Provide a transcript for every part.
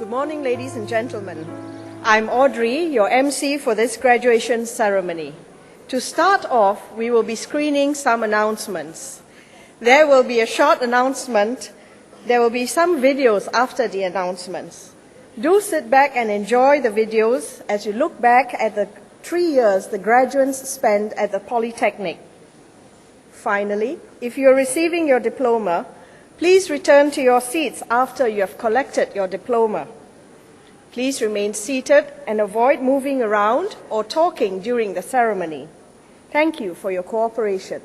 Good morning, ladies and gentlemen. I'm Audrey, your MC for this graduation ceremony. To start off, we will be screening some announcements. There will be a short announcement. There will be some videos after the announcements. Do sit back and enjoy the videos as you look back at the 3 years the graduates spent at the Polytechnic. Finally, if you are receiving your diploma, please return to your seats after you have collected your diploma. Please remain seated and avoid moving around or talking during the ceremony. Thank you for your cooperation.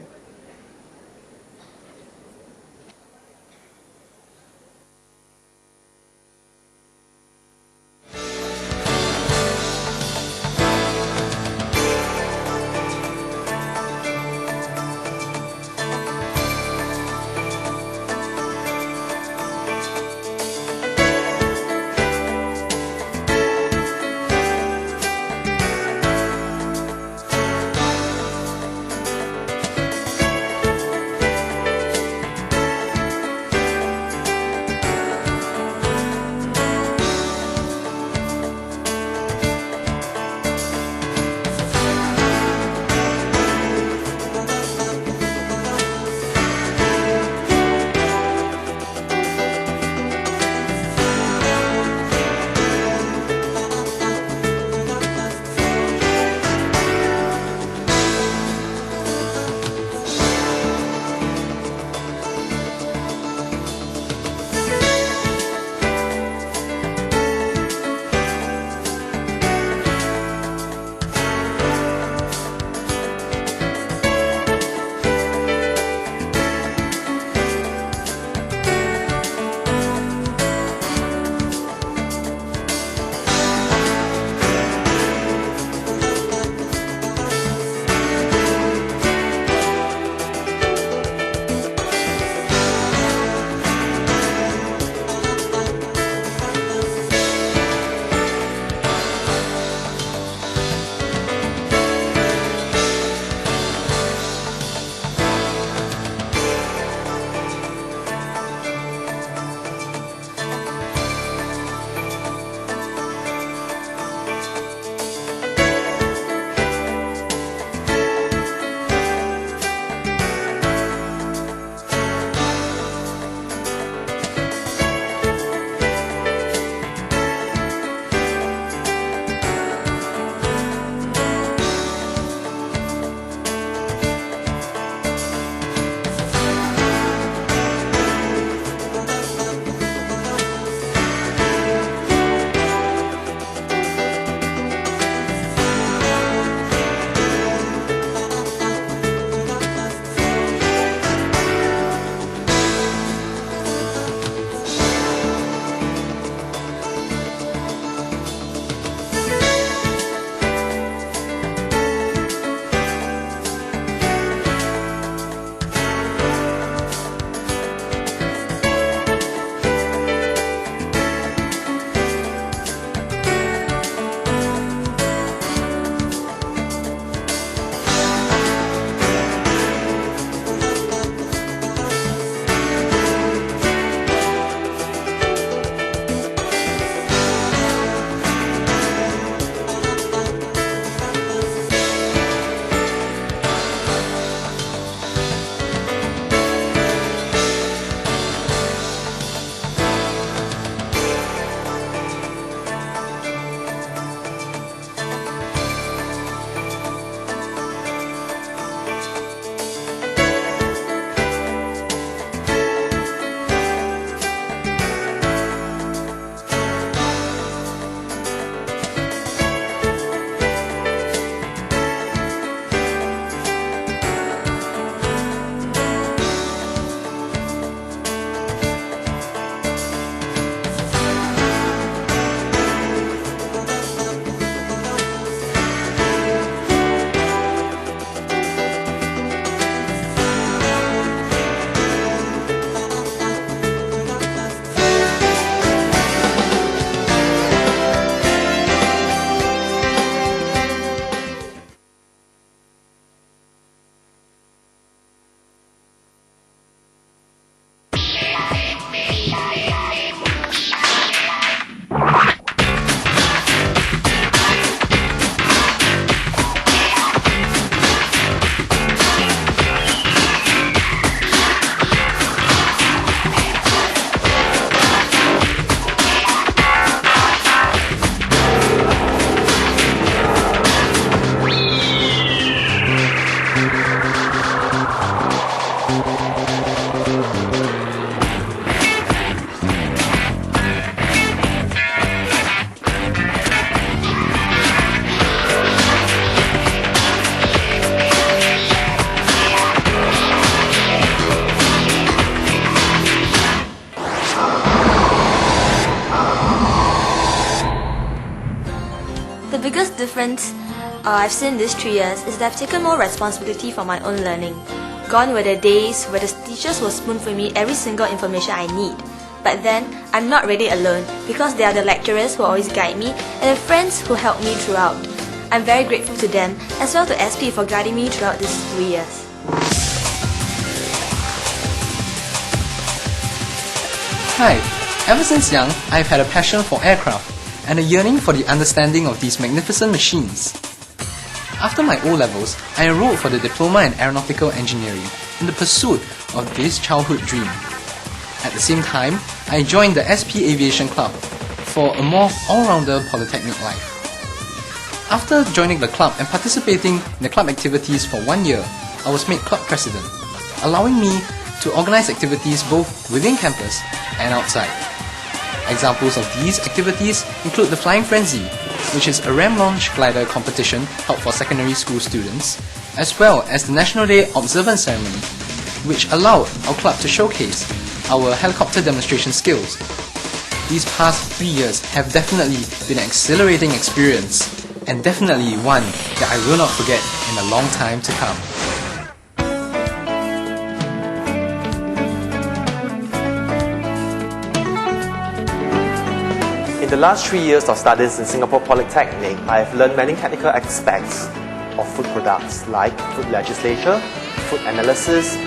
difference I've seen these 3 years is that I've taken more responsibility for my own learning. Gone were the days where the teachers will spoon for me every single information I need. But then, I'm not really alone because there are the lecturers who always guide me and the friends who help me throughout. I'm very grateful to them as well to SP for guiding me throughout these 3 years. Hi, ever since young, I've had a passion for aircraft and a yearning for the understanding of these magnificent machines. After my O-levels, I enrolled for the Diploma in Aeronautical Engineering in the pursuit of this childhood dream. At the same time, I joined the SP Aviation Club for a more all-rounder Polytechnic life. After joining the club and participating in the club activities for 1 year, I was made club president, allowing me to organize activities both within campus and outside. Examples of these activities include the Flying Frenzy, which is a ram launch glider competition held for secondary school students, as well as the National Day Observance Ceremony, which allowed our club to showcase our helicopter demonstration skills. These past 3 years have definitely been an exhilarating experience, and definitely one that I will not forget in a long time to come. In the last 3 years of studies in Singapore Polytechnic, I have learned many technical aspects of food products like food legislature, food analysis,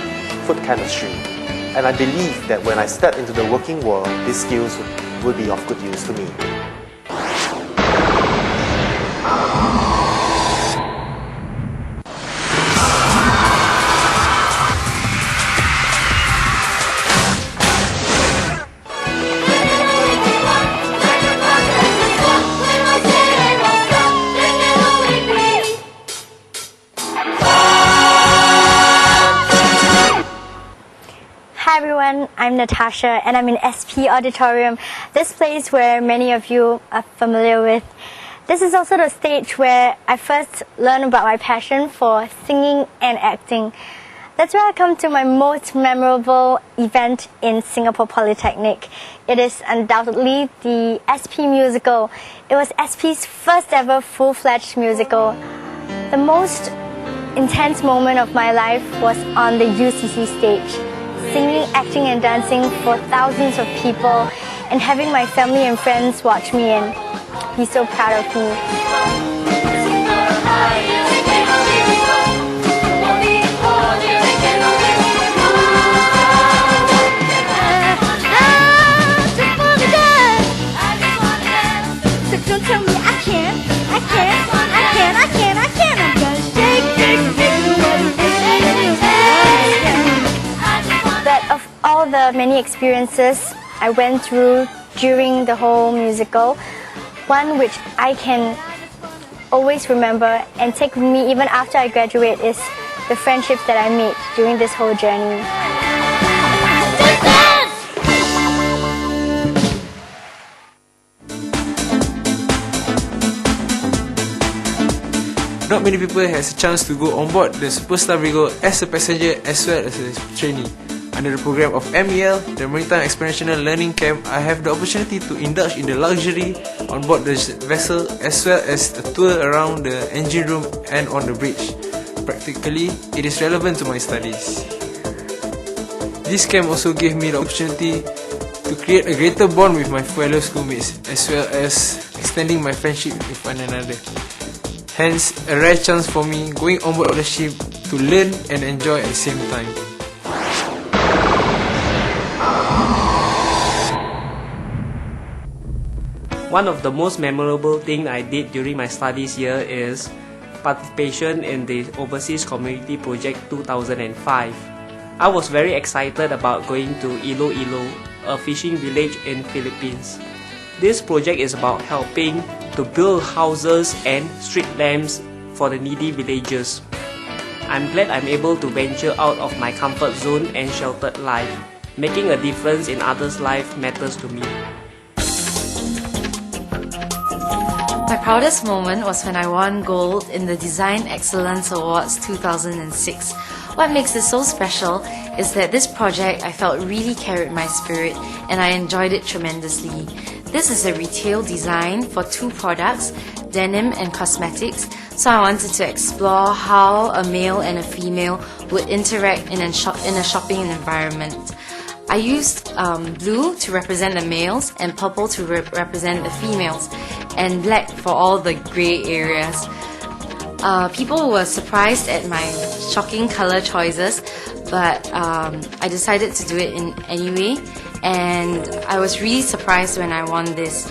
food chemistry. And I believe that when I step into the working world, these skills will be of good use to me. Hi everyone, I'm Natasha and I'm in SP Auditorium, this place where many of you are familiar with. This is also the stage where I first learned about my passion for singing and acting. That's where I come to my most memorable event in Singapore Polytechnic. It is undoubtedly the SP musical. It was SP's first ever full-fledged musical. The most intense moment of my life was on the UCC stage. Singing, acting and dancing for thousands of people and having my family and friends watch me and be so proud of me. Don't tell me I can't, I can't, I can't, I can't, I can't. I'm gonna shake, shake, shake the world. But of all the many experiences I went through during the whole musical, one which I can always remember and take with me even after I graduate is the friendships that I made during this whole journey. Not many people has a chance to go on board the Superstar Virgo as a passenger as well as a trainee. Under the program of MEL, the Maritime Experiential Learning Camp, I have the opportunity to indulge in the luxury on board the vessel as well as a tour around the engine room and on the bridge. Practically, it is relevant to my studies. This camp also gave me the opportunity to create a greater bond with my fellow schoolmates as well as extending my friendship with one another. Hence, a rare chance for me going on board of the ship to learn and enjoy at the same time. One of the most memorable things I did during my studies here is participation in the Overseas Community Project 2005. I was very excited about going to Iloilo, a fishing village in Philippines. This project is about helping to build houses and street lamps for the needy villagers. I'm glad I'm able to venture out of my comfort zone and sheltered life. Making a difference in others' life matters to me. My proudest moment was when I won gold in the Design Excellence Awards 2006. What makes this so special is that this project I felt really carried my spirit and I enjoyed it tremendously. This is a retail design for 2 products denim and cosmetics, so I wanted to explore how a male and a female would interact in a shopping environment. I used blue to represent the males and purple to represent the females, and black for all the grey areas. People were surprised at my shocking color choices, but I decided to do it anyway, and I was really surprised when I won this.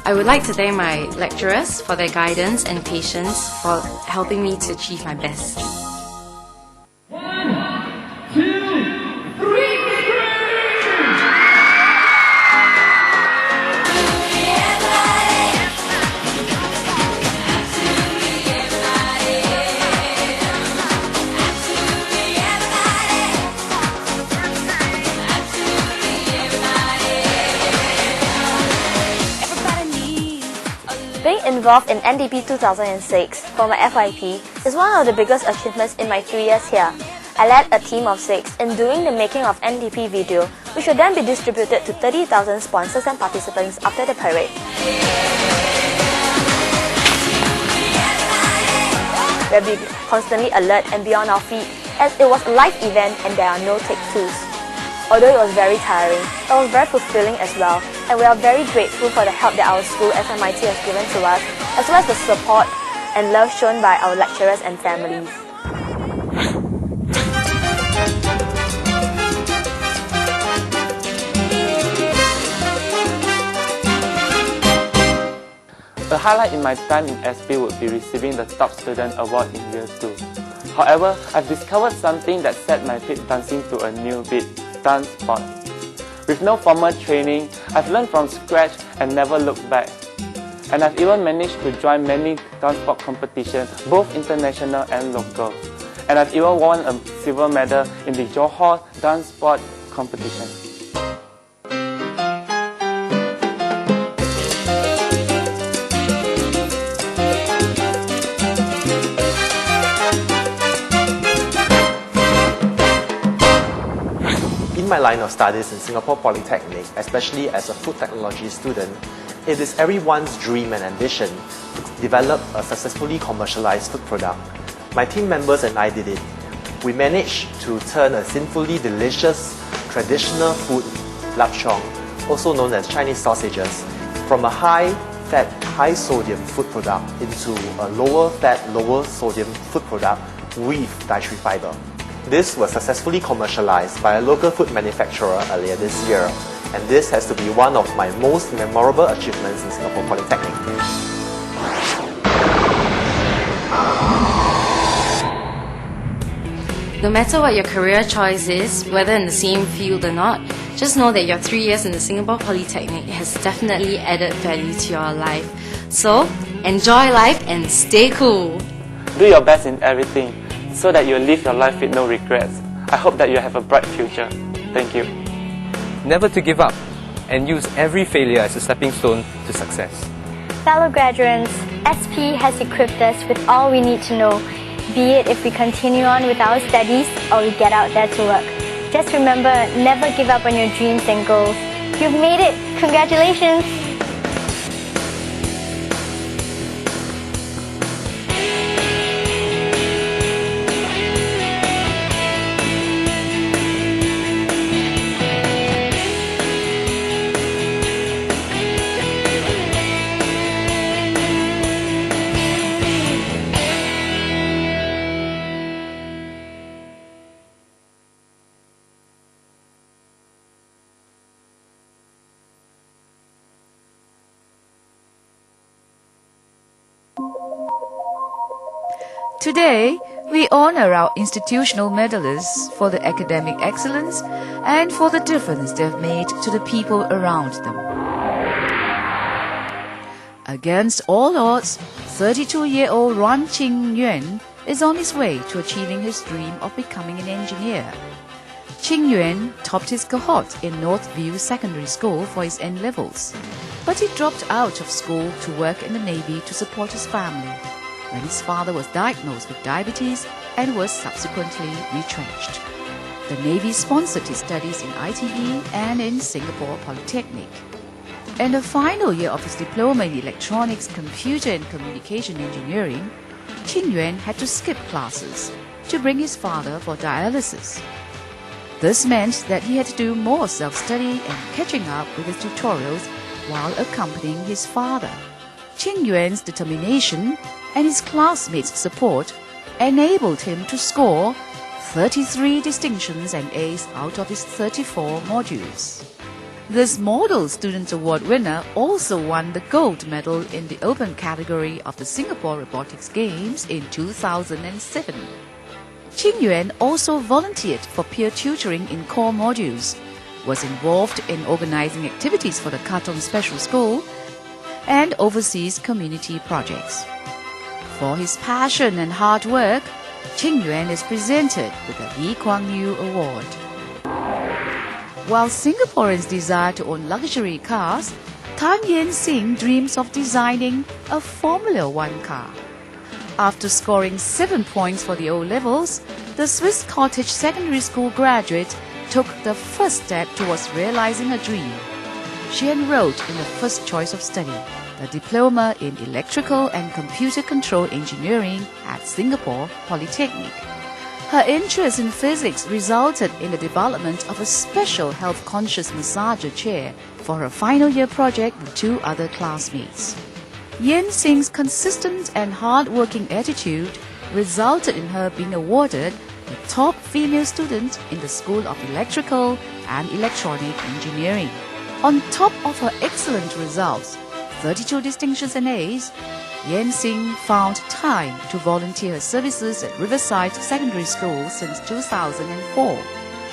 I would like to thank my lecturers for their guidance and patience for helping me to achieve my best. Being involved in NDP 2006 for my FYP is one of the biggest achievements in my 3 years here. I led a team of 6 in doing the making of NDP video, which will then be distributed to 30,000 sponsors and participants after the parade. We'll be constantly alert and be on our feet, as it was a live event and there are no take-twos. Although it was very tiring, it was very fulfilling as well, and we are very grateful for the help that our school SMIT has given to us, as well as the support and love shown by our lecturers and families. The highlight in my time in SP would be receiving the Top Student Award in Year 2. However, I've discovered something that set my feet dancing to a new beat: dance sport. With no formal training, I've learned from scratch and never looked back. And I've even managed to join many dance sport competitions, both international and local. And I've even won a silver medal in the Johor dance sport competition. In my line of studies in Singapore Polytechnic, especially as a food technology student, it is everyone's dream and ambition to develop a successfully commercialized food product. My team members and I did it. We managed to turn a sinfully delicious traditional food, lapchong, also known as Chinese sausages, from a high-fat, high-sodium food product into a lower-fat, lower-sodium food product with dietary fiber. This was successfully commercialized by a local food manufacturer earlier this year, and this has to be one of my most memorable achievements in Singapore Polytechnic. No matter what your career choice is, whether in the same field or not, just know that your 3 years in the Singapore Polytechnic has definitely added value to your life. So, enjoy life and stay cool! Do your best in everything, so that you live your life with no regrets. I hope that you have a bright future. Thank you. Never to give up, and use every failure as a stepping stone to success. Fellow graduates, SP has equipped us with all we need to know, be it if we continue on with our studies or we get out there to work. Just remember, never give up on your dreams and goals. You've made it! Congratulations! Today, we honor our institutional medalists for their academic excellence and for the difference they've made to the people around them. Against all odds, 32-year-old Ran Qing Yuan is on his way to achieving his dream of becoming an engineer. Qing Yuan topped his cohort in Northview Secondary School for his N-levels, but he dropped out of school to work in the Navy to support his family, when his father was diagnosed with diabetes and was subsequently retrenched. The Navy sponsored his studies in ITE and in Singapore Polytechnic. In the final year of his diploma in electronics, computer and communication engineering, Qing Yuan had to skip classes to bring his father for dialysis. This meant that he had to do more self-study and catching up with his tutorials while accompanying his father. Qing Yuan's determination and his classmates' support enabled him to score 33 distinctions and A's out of his 34 modules. This Model Student Award winner also won the gold medal in the open category of the Singapore Robotics Games in 2007. Qing Yuan also volunteered for peer tutoring in core modules, was involved in organizing activities for the Katong Special School, and oversees community projects. For his passion and hard work, Qing Yuan is presented with the Lee Kuan Yew Award. While Singaporeans desire to own luxury cars, Tan Yen Sing dreams of designing a Formula One car. After scoring 7 points for the O-levels, the Swiss Cottage Secondary School graduate took the first step towards realizing a dream. She enrolled in the first choice of study, the Diploma in Electrical and Computer Control Engineering at Singapore Polytechnic. Her interest in physics resulted in the development of a special health-conscious massager chair for her final year project with 2 other classmates. Yen Sing's consistent and hard-working attitude resulted in her being awarded the top female student in the School of Electrical and Electronic Engineering. On top of her excellent results, 32 distinctions and A's, Yen Sing found time to volunteer her services at Riverside Secondary School since 2004.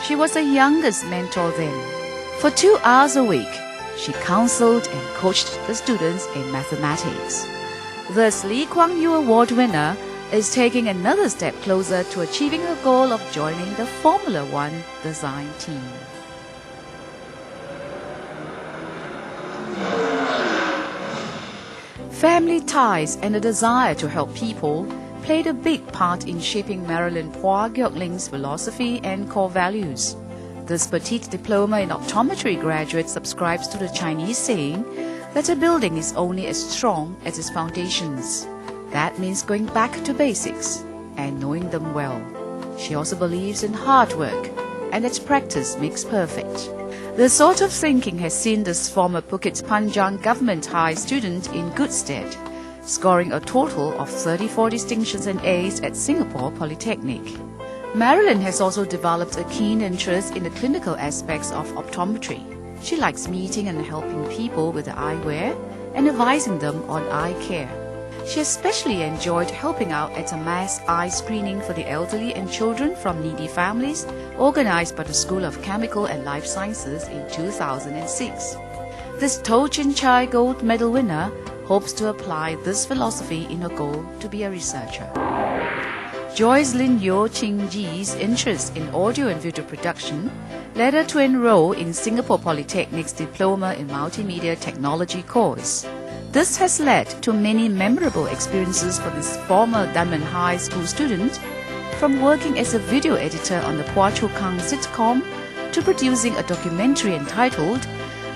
She was the youngest mentor then. For 2 hours a week, she counseled and coached the students in mathematics. Thus, Lee Kuan Yew Award winner is taking another step closer to achieving her goal of joining the Formula One design team. Family ties and a desire to help people played a big part in shaping Marilyn Phua Gyok Ling's philosophy and core values. This petite diploma in optometry graduate subscribes to the Chinese saying that a building is only as strong as its foundations. That means going back to basics and knowing them well. She also believes in hard work and that practice makes perfect. This sort of thinking has seen this former Phuket Panjang Government High student in good stead, scoring a total of 34 distinctions and A's at Singapore Polytechnic. Marilyn has also developed a keen interest in the clinical aspects of optometry. She likes meeting and helping people with eyewear and advising them on eye care. She especially enjoyed helping out at a mass eye screening for the elderly and children from needy families organized by the School of Chemical and Life Sciences in 2006. This To Chin Chai Gold Medal winner hopes to apply this philosophy in her goal to be a researcher. Joyce Lin Yo Ching Ji's interest in audio and video production led her to enroll in Singapore Polytechnic's Diploma in Multimedia Technology course. This has led to many memorable experiences for this former Dunman High School student, from working as a video editor on the Phua Chu Kang sitcom to producing a documentary entitled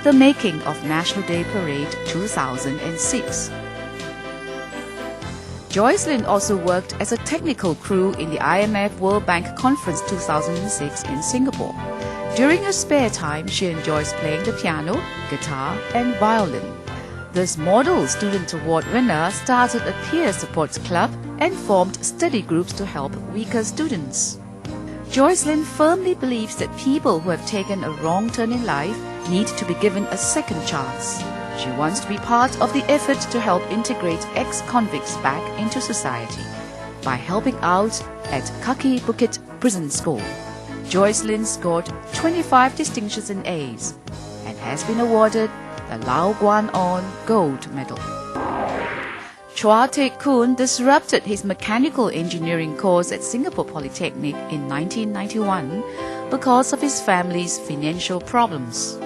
The Making of National Day Parade 2006. Joycelyn also worked as a technical crew in the IMF World Bank Conference 2006 in Singapore. During her spare time, she enjoys playing the piano, guitar, and violin. This Model Student Award winner started a peer support club and formed study groups to help weaker students. Joycelyn firmly believes that people who have taken a wrong turn in life need to be given a second chance. She wants to be part of the effort to help integrate ex-convicts back into society by helping out at Kaki Bukit Prison School. Joycelyn scored 25 distinctions and A's and has been awarded the Lau Guan On Gold Medal. Chua Teck Koon disrupted his mechanical engineering course at Singapore Polytechnic in 1991 because of his family's financial problems.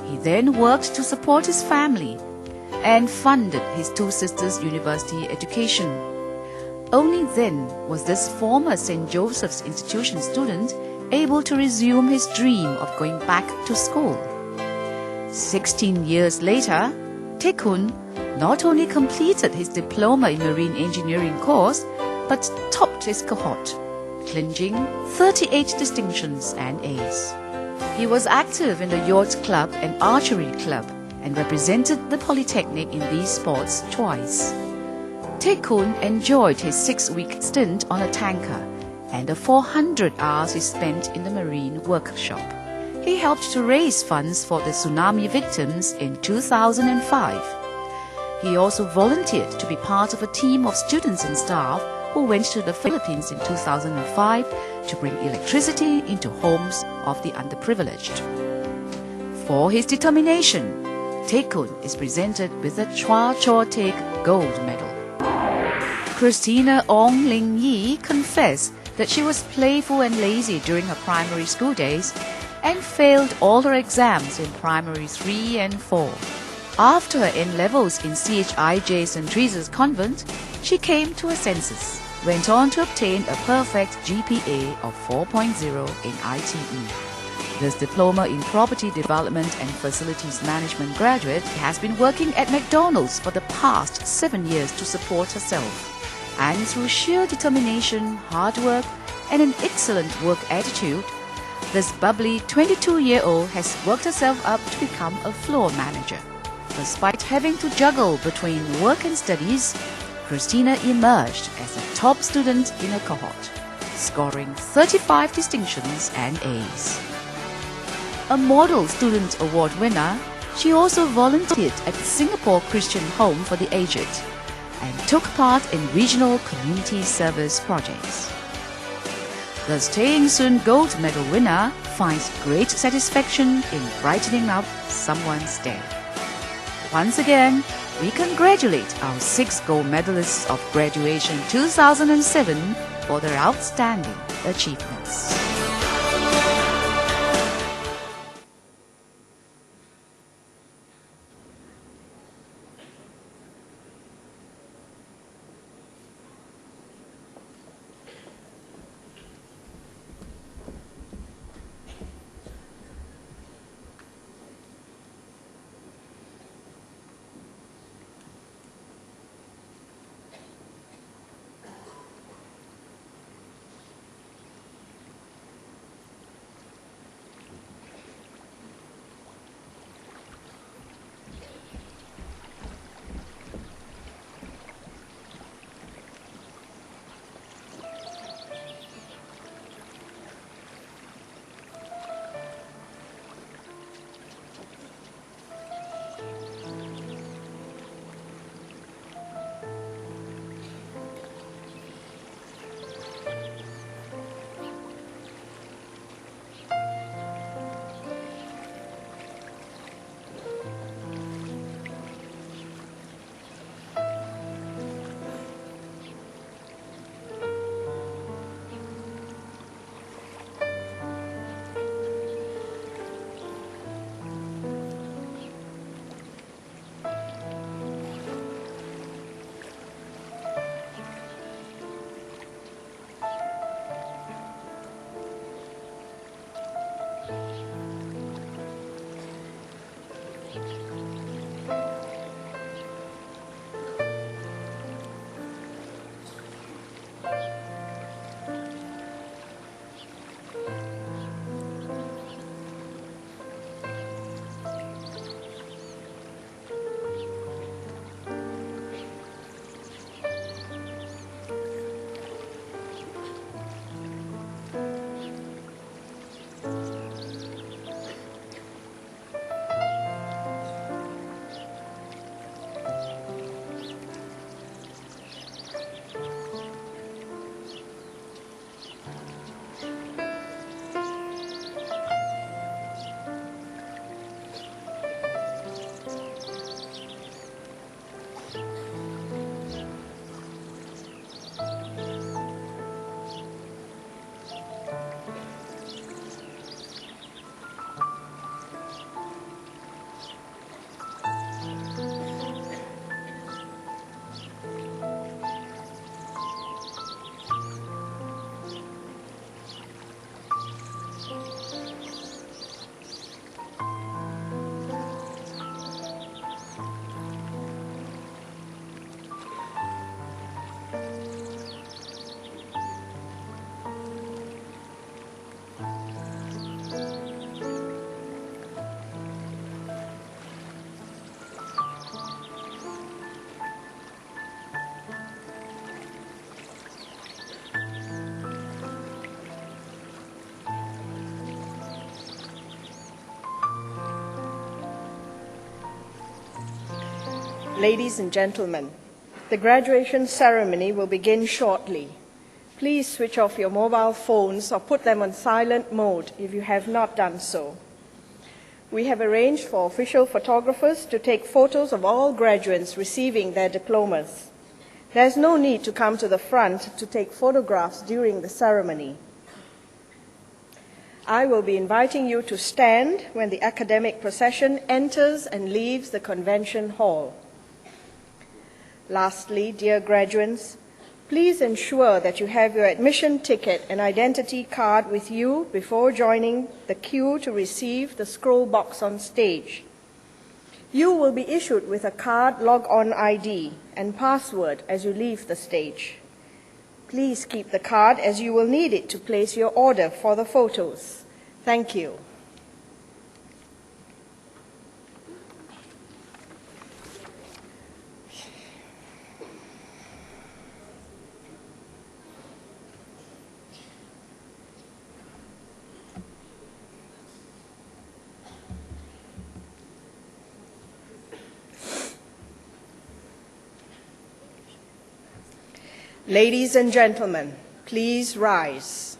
He then worked to support his family and funded his 2 sisters' university education. Only then was this former St. Joseph's Institution student able to resume his dream of going back to school. 16 years later, Tae-kun not only completed his diploma in marine engineering course, but topped his cohort, clinching 38 distinctions and A's. He was active in the yacht club and archery club and represented the Polytechnic in these sports twice. Tae-kun enjoyed his 6-week stint on a tanker and the 400 hours he spent in the marine workshop. He helped to raise funds for the tsunami victims in 2005. He also volunteered to be part of a team of students and staff who went to the Philippines in 2005 to bring electricity into homes of the underprivileged. For his determination, Tae-kun is presented with a Chua Cho Taek Gold Medal. Christina Ong Ling Yi confessed that she was playful and lazy during her primary school days and failed all her exams in primary 3 and 4. After her N-levels in CHIJ St. Teresa's Convent, she came to her senses, went on to obtain a perfect GPA of 4.0 in ITE. This diploma in property development and facilities management graduate has been working at McDonald's for the past 7 years to support herself. And through sheer determination, hard work, and an excellent work attitude, this bubbly 22-year-old has worked herself up to become a floor manager. Despite having to juggle between work and studies, Christina emerged as a top student in her cohort, scoring 35 distinctions and A's. A Model Student Award winner, she also volunteered at the Singapore Christian Home for the Aged and took part in regional community service projects. The Tae Soon Gold Medal winner finds great satisfaction in brightening up someone's day. Once again, we congratulate our 6 gold medalists of graduation 2007 for their outstanding achievements. Ladies and gentlemen, the graduation ceremony will begin shortly. Please switch off your mobile phones or put them on silent mode if you have not done so. We have arranged for official photographers to take photos of all graduates receiving their diplomas. There is no need to come to the front to take photographs during the ceremony. I will be inviting you to stand when the academic procession enters and leaves the convention hall. Lastly, dear graduates, please ensure that you have your admission ticket and identity card with you before joining the queue to receive the scroll box on stage. You will be issued with a card log-on ID and password as you leave the stage. Please keep the card as you will need it to place your order for the photos. Thank you. Ladies and gentlemen, please rise.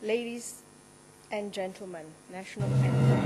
Ladies and gentlemen, national anthem.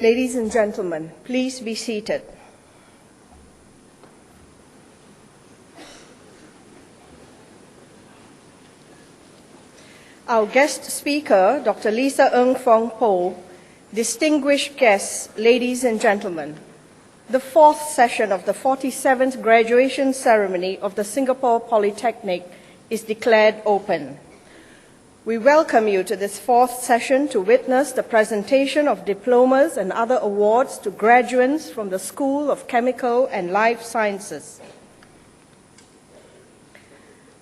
Ladies and gentlemen, please be seated. Our guest speaker, Dr. Lisa Ng Fong Po, distinguished guests, ladies and gentlemen, the fourth session of the 47th graduation ceremony of the Singapore Polytechnic is declared open. We welcome you to this fourth session to witness the presentation of diplomas and other awards to graduates from the School of Chemical and Life Sciences.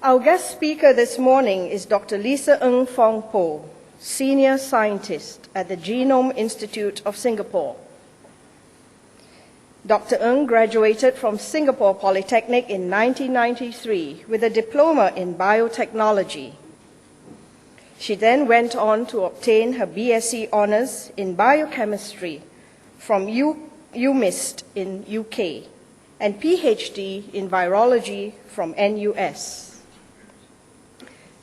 Our guest speaker this morning is Dr. Lisa Ng Fong Po, Senior Scientist at the Genome Institute of Singapore. Dr. Ng graduated from Singapore Polytechnic in 1993 with a diploma in biotechnology. She then went on to obtain her BSc Honours in Biochemistry from UMIST in UK and PhD in Virology from NUS.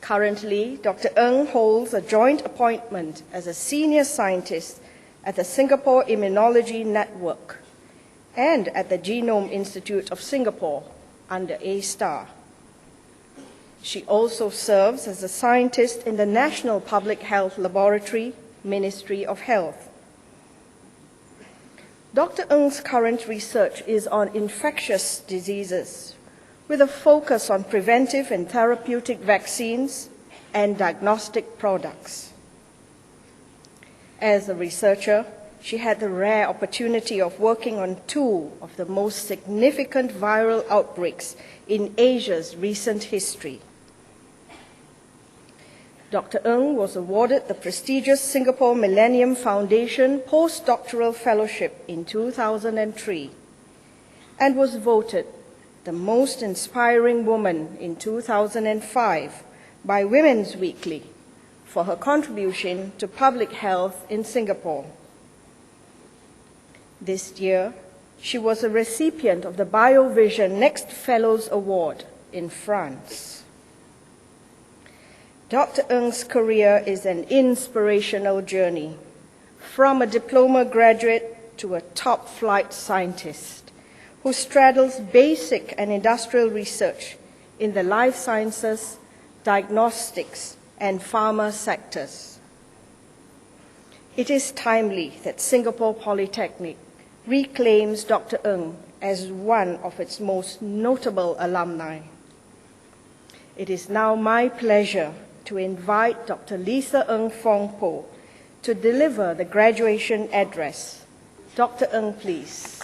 Currently, Dr. Ng holds a joint appointment as a senior scientist at the Singapore Immunology Network and at the Genome Institute of Singapore under A*STAR. She also serves as a scientist in the National Public Health Laboratory, Ministry of Health. Dr. Ng's current research is on infectious diseases, with a focus on preventive and therapeutic vaccines and diagnostic products. As a researcher, she had the rare opportunity of working on two of the most significant viral outbreaks in Asia's recent history. Dr. Ng was awarded the prestigious Singapore Millennium Foundation Postdoctoral Fellowship in 2003 and was voted the most inspiring woman in 2005 by Women's Weekly for her contribution to public health in Singapore. This year, she was a recipient of the BioVision Next Fellows Award in France. Dr. Ng's career is an inspirational journey, from a diploma graduate to a top-flight scientist who straddles basic and industrial research in the life sciences, diagnostics, and pharma sectors. It is timely that Singapore Polytechnic reclaims Dr. Ng as one of its most notable alumni. It is now my pleasure to invite Dr. Lisa Ng Fong Po to deliver the graduation address. Dr. Ng, please.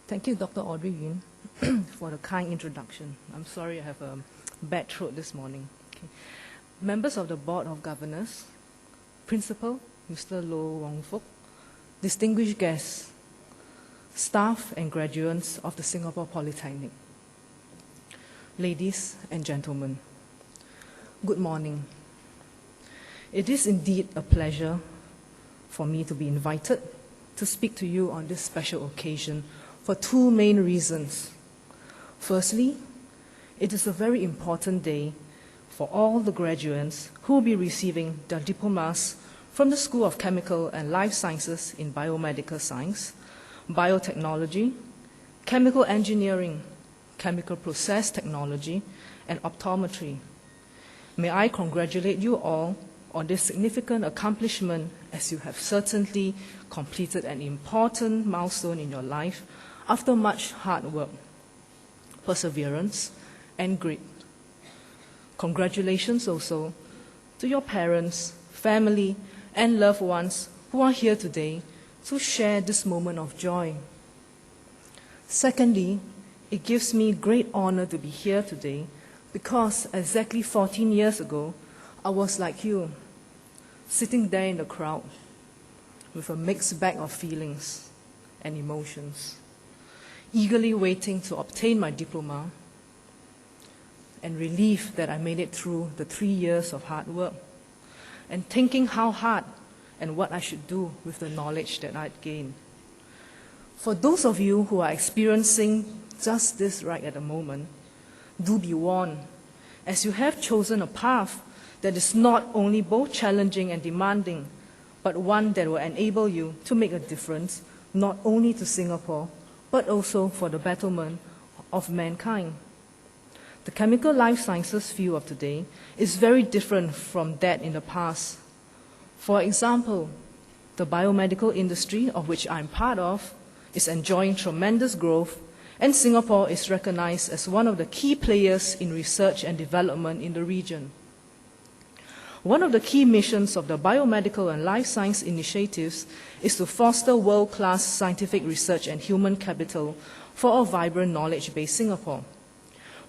Thank you, Dr. Audrey Yun, for the kind introduction. I'm sorry I have a bad throat this morning. Okay. Members of the Board of Governors, Principal, Mr. Loh Wong Fook, distinguished guests, staff and graduates of the Singapore Polytechnic, ladies and gentlemen, good morning. It is indeed a pleasure for me to be invited to speak to you on this special occasion for two main reasons. Firstly, it is a very important day for all the graduates who will be receiving their diplomas from the School of Chemical and Life Sciences in Biomedical Science, Biotechnology, Chemical Engineering, Chemical Process Technology, and Optometry. May I congratulate you all on this significant accomplishment, as you have certainly completed an important milestone in your life after much hard work, perseverance, and grit. Congratulations also to your parents, family, and loved ones who are here today to share this moment of joy. Secondly, it gives me great honor to be here today because exactly 14 years ago, I was like you, sitting there in the crowd with a mixed bag of feelings and emotions, eagerly waiting to obtain my diploma and relieved that I made it through the 3 years of hard work, and thinking how hard and what I should do with the knowledge that I'd gained. For those of you who are experiencing just this right at the moment, do be warned, as you have chosen a path that is not only both challenging and demanding, but one that will enable you to make a difference not only to Singapore, but also for the betterment of mankind. The chemical life sciences field of today is very different from that in the past. For example, the biomedical industry, of which I'm part of, is enjoying tremendous growth, and Singapore is recognized as one of the key players in research and development in the region. One of the key missions of the biomedical and life science initiatives is to foster world-class scientific research and human capital for a vibrant knowledge-based Singapore.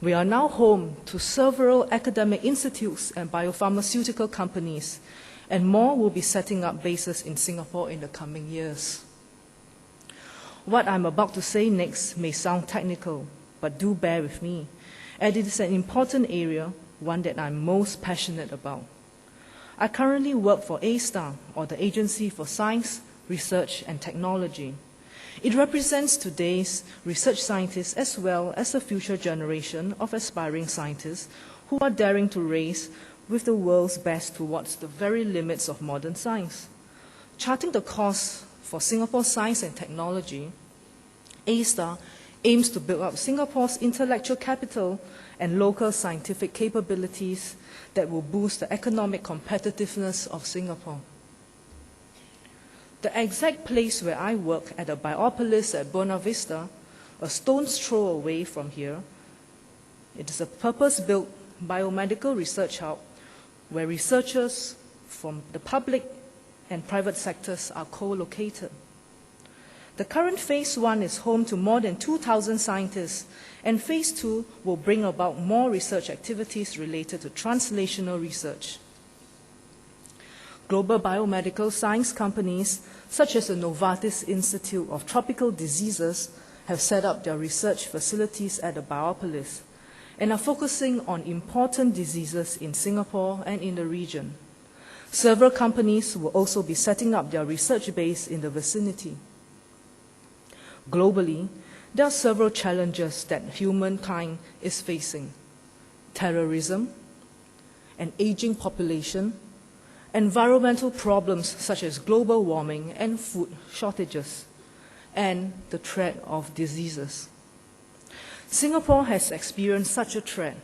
We are now home to several academic institutes and biopharmaceutical companies, and more will be setting up bases in Singapore in the coming years. What I'm about to say next may sound technical, but do bear with me, as it is an important area, one that I'm most passionate about. I currently work for A*STAR, or the Agency for Science, Research and Technology. It represents today's research scientists as well as a future generation of aspiring scientists who are daring to race with the world's best towards the very limits of modern science. Charting the course for Singapore science and technology, A*STAR aims to build up Singapore's intellectual capital and local scientific capabilities that will boost the economic competitiveness of Singapore. The exact place where I work at the Biopolis at Buona Vista, a stone's throw away from here, it is a purpose-built biomedical research hub where researchers from the public and private sectors are co-located. The current Phase 1 is home to more than 2,000 scientists, and Phase 2 will bring about more research activities related to translational research. Global biomedical science companies, such as the Novartis Institute of Tropical Diseases, have set up their research facilities at the Biopolis and are focusing on important diseases in Singapore and in the region. Several companies will also be setting up their research base in the vicinity. Globally, there are several challenges that humankind is facing: terrorism, an aging population, environmental problems such as global warming and food shortages, and the threat of diseases. Singapore has experienced such a threat.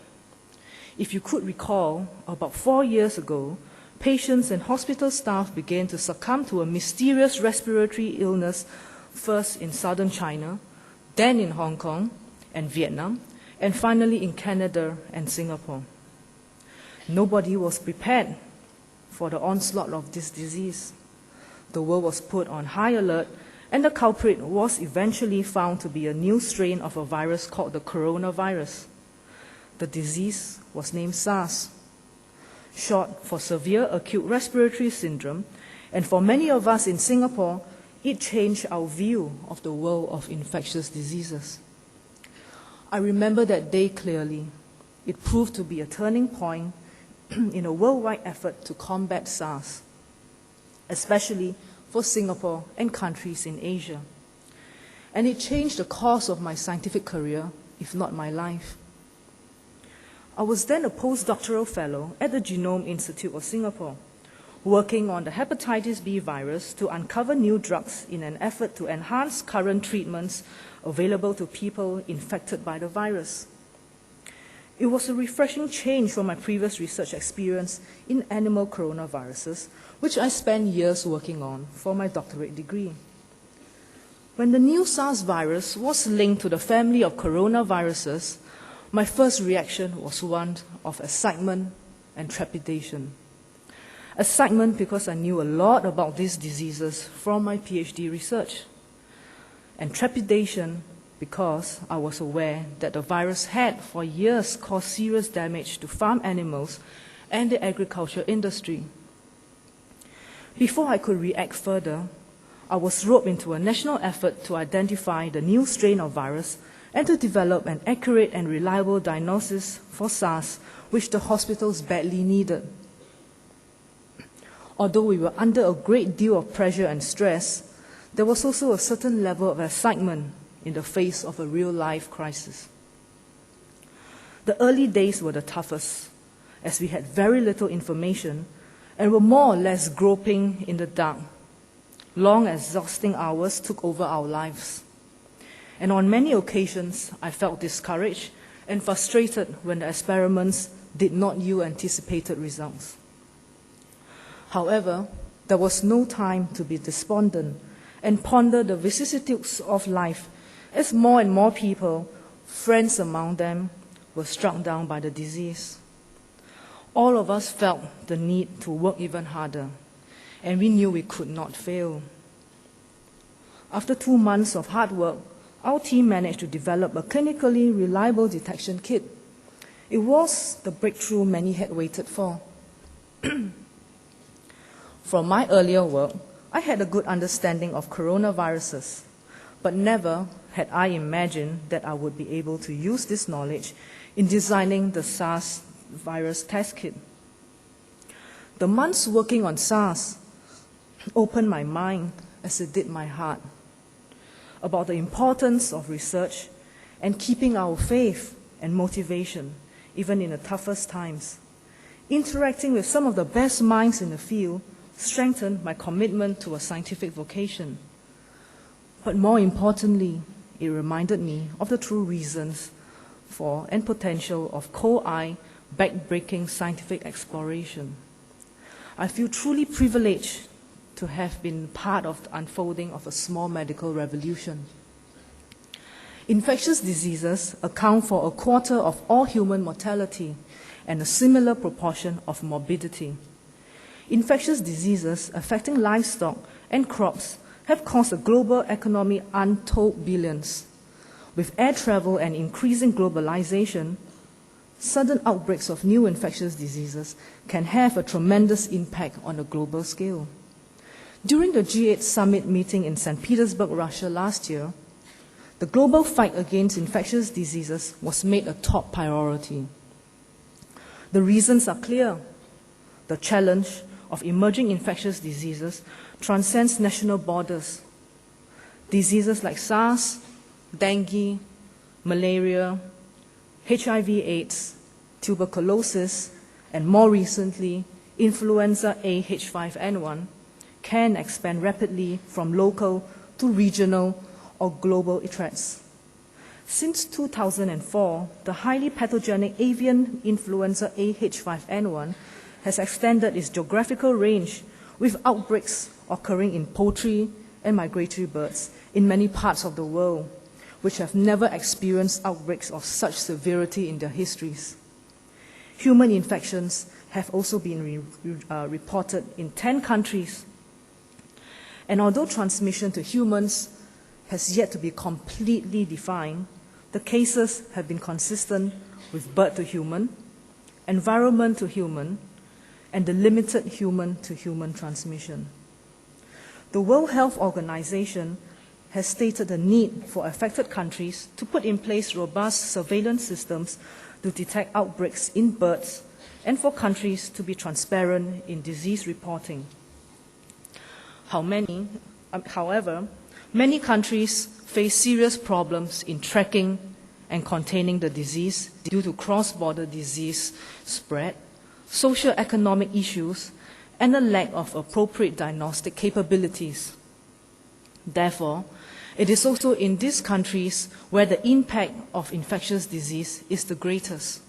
If you could recall, about 4 years ago, patients and hospital staff began to succumb to a mysterious respiratory illness, first in southern China, then in Hong Kong and Vietnam, and finally in Canada and Singapore. Nobody was prepared for the onslaught of this disease. The world was put on high alert, and the culprit was eventually found to be a new strain of a virus called the coronavirus. The disease was named SARS, short for Severe Acute Respiratory Syndrome, and for many of us in Singapore, it changed our view of the world of infectious diseases. I remember that day clearly. It proved to be a turning point in a worldwide effort to combat SARS, especially for Singapore and countries in Asia. And it changed the course of my scientific career, if not my life. I was then a postdoctoral fellow at the Genome Institute of Singapore, working on the hepatitis B virus to uncover new drugs in an effort to enhance current treatments available to people infected by the virus. It was a refreshing change from my previous research experience in animal coronaviruses, which I spent years working on for my doctorate degree. When the new SARS virus was linked to the family of coronaviruses, my first reaction was one of excitement and trepidation. Excitement because I knew a lot about these diseases from my PhD research, and trepidation because I was aware that the virus had for years caused serious damage to farm animals and the agriculture industry. Before I could react further, I was roped into a national effort to identify the new strain of virus and to develop an accurate and reliable diagnosis for SARS, which the hospitals badly needed. Although we were under a great deal of pressure and stress, there was also a certain level of excitement in the face of a real-life crisis. The early days were the toughest, as we had very little information and were more or less groping in the dark. Long, exhausting hours took over our lives. And on many occasions, I felt discouraged and frustrated when the experiments did not yield anticipated results. However, there was no time to be despondent and ponder the vicissitudes of life as more and more people, friends among them, were struck down by the disease. all of us felt the need to work even harder, and we knew we could not fail. After 2 months of hard work, our team managed to develop a clinically reliable detection kit. It was the breakthrough many had waited for. From my earlier work, I had a good understanding of coronaviruses, but never had I imagined that I would be able to use this knowledge in designing the SARS virus test kit. The months working on SARS opened my mind as it did my heart about the importance of research and keeping our faith and motivation even in the toughest times. Interacting with some of the best minds in the field strengthened my commitment to a scientific vocation. But more importantly, it reminded me of the true reasons for and potential of co-eye, back-breaking scientific exploration. I feel truly privileged to have been part of the unfolding of a small medical revolution. Infectious diseases account for a quarter of all human mortality and a similar proportion of morbidity. Infectious diseases affecting livestock and crops have cost the global economy untold billions. With air travel and increasing globalization, sudden outbreaks of new infectious diseases can have a tremendous impact on a global scale. During the G8 summit meeting in St. Petersburg, Russia last year, the global fight against infectious diseases was made a top priority. The reasons are clear. The challenge of emerging infectious diseases transcends national borders. Diseases like SARS, dengue, malaria, HIV/AIDS, tuberculosis, and more recently, influenza A H5N1 can expand rapidly from local to regional or global threats. Since 2004, the highly pathogenic avian influenza A H5N1 has extended its geographical range, with outbreaks occurring in poultry and migratory birds in many parts of the world, which have never experienced outbreaks of such severity in their histories. Human infections have also been reported in 10 countries. And although transmission to humans has yet to be completely defined, the cases have been consistent with bird to human, environment to human, and the limited human-to-human transmission. The World Health Organization has stated the need for affected countries to put in place robust surveillance systems to detect outbreaks in birds and for countries to be transparent in disease reporting. However, many countries face serious problems in tracking and containing the disease due to cross-border disease spread, socio-economic issues, and a lack of appropriate diagnostic capabilities. Therefore, it is also in these countries where the impact of infectious disease is the greatest.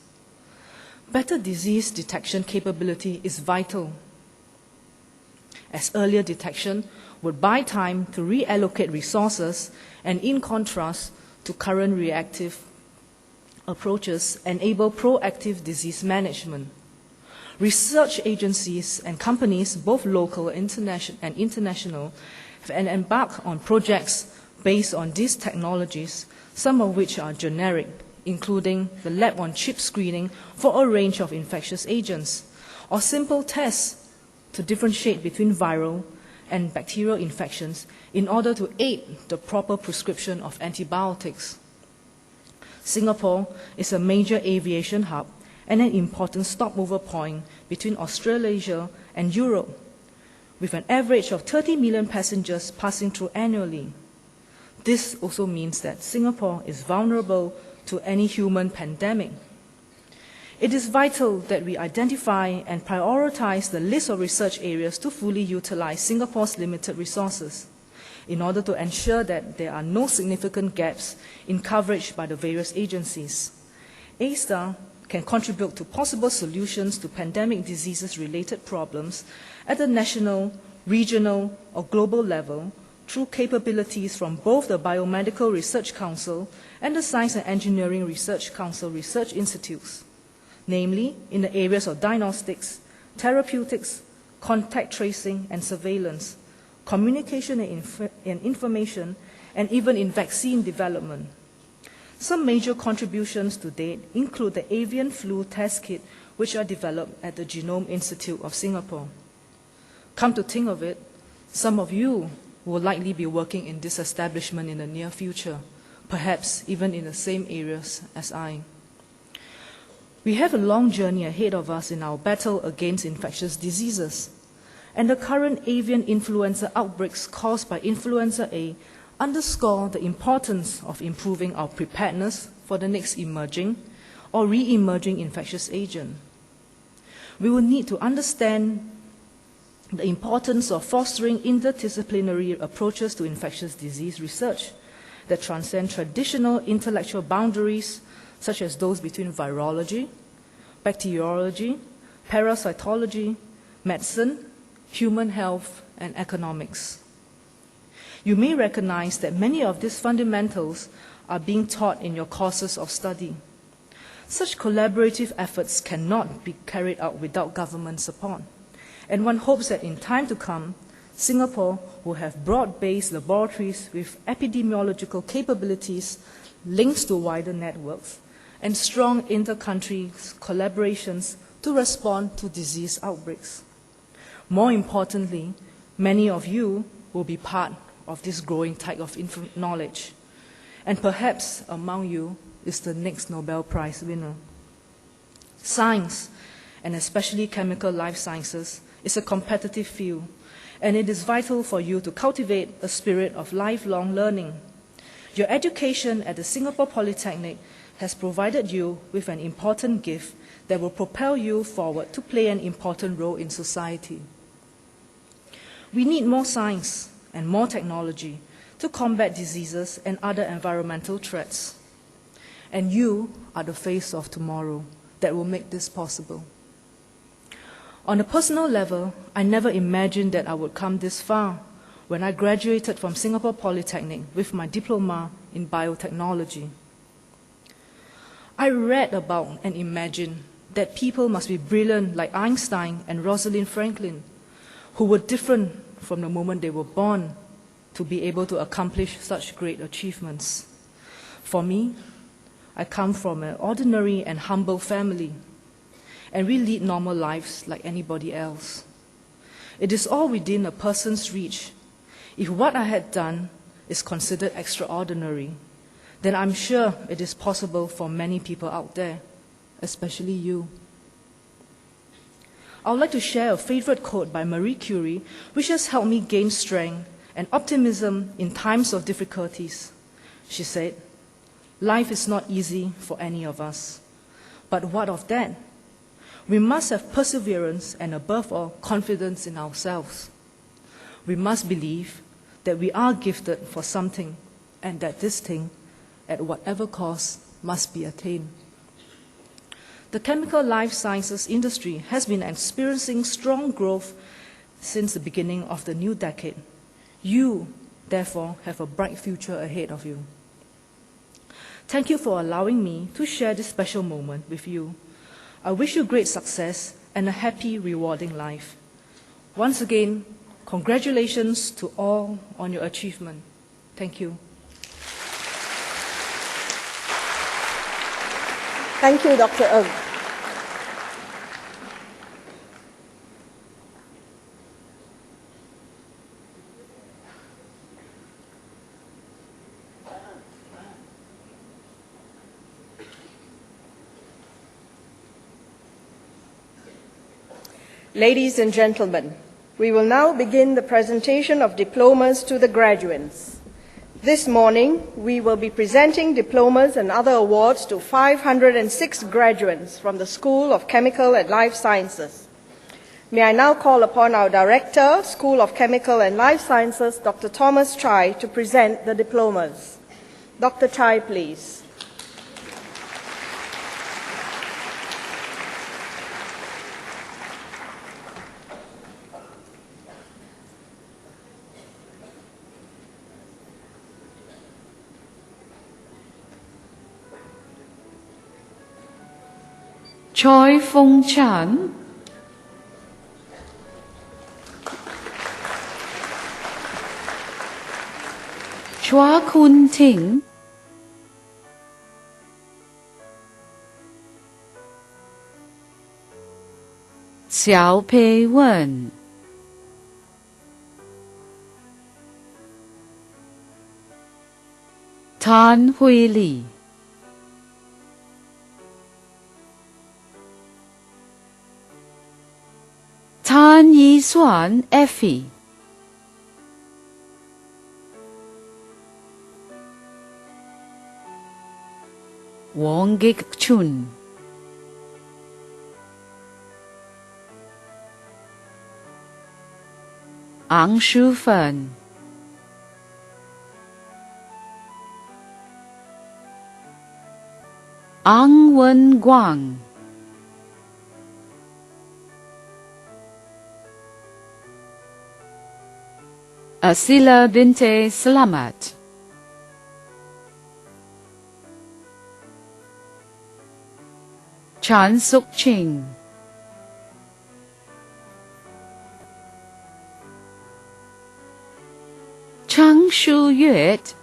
Better disease detection capability is vital, as earlier detection would buy time to reallocate resources and, in contrast to current reactive approaches, enable proactive disease management. Research agencies and companies, both local and international, have embarked on projects based on these technologies, some of which are generic, including the lab-on-chip screening for a range of infectious agents, or simple tests to differentiate between viral and bacterial infections in order to aid the proper prescription of antibiotics. Singapore is a major aviation hub and an important stopover point between Australasia and Europe, with an average of 30 million passengers passing through annually. This also means that Singapore is vulnerable to any human pandemic. It is vital that we identify and prioritize the list of research areas to fully utilize Singapore's limited resources in order to ensure that there are no significant gaps in coverage by the various agencies. A-STAR can contribute to possible solutions to pandemic diseases-related problems at the national, regional, or global level through capabilities from both the Biomedical Research Council and the Science and Engineering Research Council research institutes. namely in the areas of diagnostics, therapeutics, contact tracing and surveillance, communication and information, and even in vaccine development. Some major contributions to date include the avian flu test kit, which are developed at the Genome Institute of Singapore. Come to think of it, some of you will likely be working in this establishment in the near future, perhaps even in the same areas as I. We have a long journey ahead of us in our battle against infectious diseases, and the current avian influenza outbreaks caused by influenza A underscore the importance of improving our preparedness for the next emerging or re-emerging infectious agent. We will need to understand the importance of fostering interdisciplinary approaches to infectious disease research that transcend traditional intellectual boundaries, such as those between virology, bacteriology, parasitology, medicine, human health, and economics. You may recognize that many of these fundamentals are being taught in your courses of study. Such collaborative efforts cannot be carried out without government support, and one hopes that in time to come, Singapore will have broad-based laboratories with epidemiological capabilities, links to wider networks, and strong inter-country collaborations to respond to disease outbreaks. More importantly, many of you will be part of this growing tide of knowledge, and perhaps among you is the next Nobel Prize winner. Science, and especially chemical life sciences, is a competitive field, and it is vital for you to cultivate a spirit of lifelong learning. Your education at the Singapore Polytechnic has provided you with an important gift that will propel you forward to play an important role in society. We need more science and more technology to combat diseases and other environmental threats. And you are the face of tomorrow that will make this possible. On a personal level, I never imagined that I would come this far when I graduated from Singapore Polytechnic with my diploma in biotechnology. I read about and imagined that people must be brilliant like Einstein and Rosalind Franklin, who were different from the moment they were born to be able to accomplish such great achievements. For me, I come from an ordinary and humble family, and we lead normal lives like anybody else. It is all within a person's reach. If what I had done is considered extraordinary, then I'm sure it is possible for many people out there, especially you. I would like to share a favorite quote by Marie Curie, which has helped me gain strength and optimism in times of difficulties. She said, "Life is not easy for any of us. But what of that? We must have perseverance and, above all, confidence in ourselves. We must believe that we are gifted for something and that this thing, at whatever cost, must be attained." The chemical life sciences industry has been experiencing strong growth since the beginning of the new decade. You, therefore, have a bright future ahead of you. Thank you for allowing me to share this special moment with you. I wish you great success and a happy, rewarding life. Once again, congratulations to all on your achievement. Thank you. Thank you, Dr. Ng. Ladies and gentlemen, we will now begin the presentation of diplomas to the graduates. This morning, we will be presenting diplomas and other awards to 506 graduates from the School of Chemical and Life Sciences. May I now call upon our Director, School of Chemical and Life Sciences, Dr. Thomas Chai, to present the diplomas. Dr. Chai, please. Choi Fong Chan, Chua Kun Ting, Xiao Pei Wen, Tan Hui Li, Tan Yi Xuan Effie, Wong Gik Chun, Ang Shu Fen, Ang Wen Guang, Asila Binte Slamat, Chan Suk Ching, Chang Shu Yuet,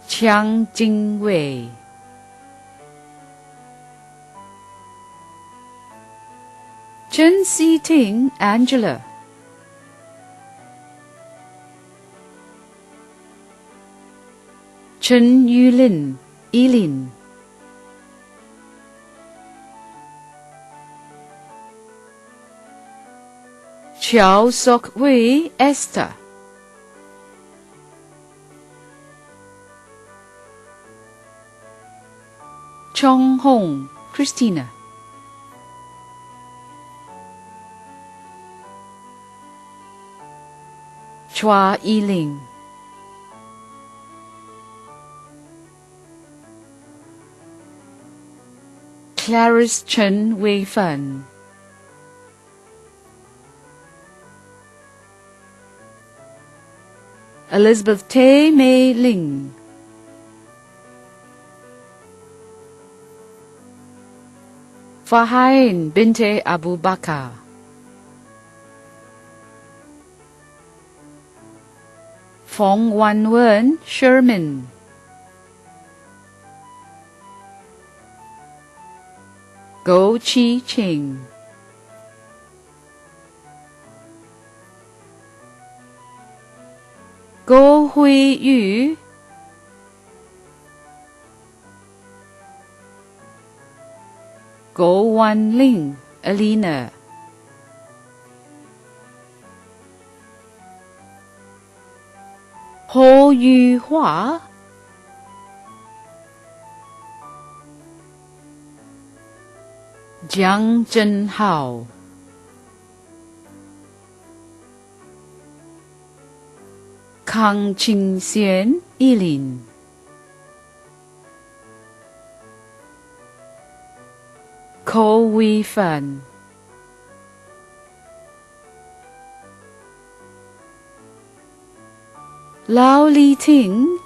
Chiang Jing Wei, Chen Si Ting Angela, Chen Yulin Elin, Chiao Sok Wei Esther, Chong Hong Christina, Chua Yiling, Clarice Chen Wei Fen, Elizabeth Tay Mei Ling, Fahain Binte Abu Bakar, Fong Wan Wen Sherman, Go Chi Ching, Go Hui Yu, Go Wan Ling Alina, Ho Yu Hua, Jiang Zhenhao, Kang Qingxian Yilin, Ko Wei Fan, Lao Li Ting,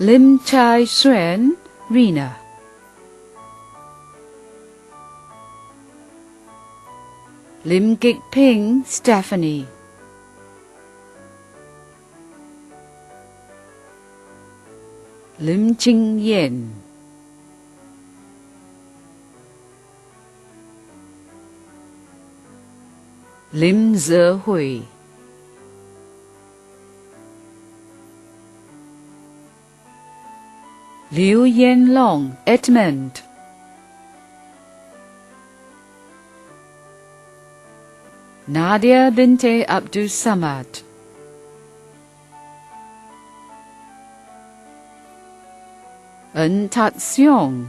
Lim Chai Xuan Rina, Lim Gik Ping Stephanie, Lim Jing Yen, Lim Zehui, Liu Yanlong Edmund, Nadia Binte Abdul Samad, En Tat Siong,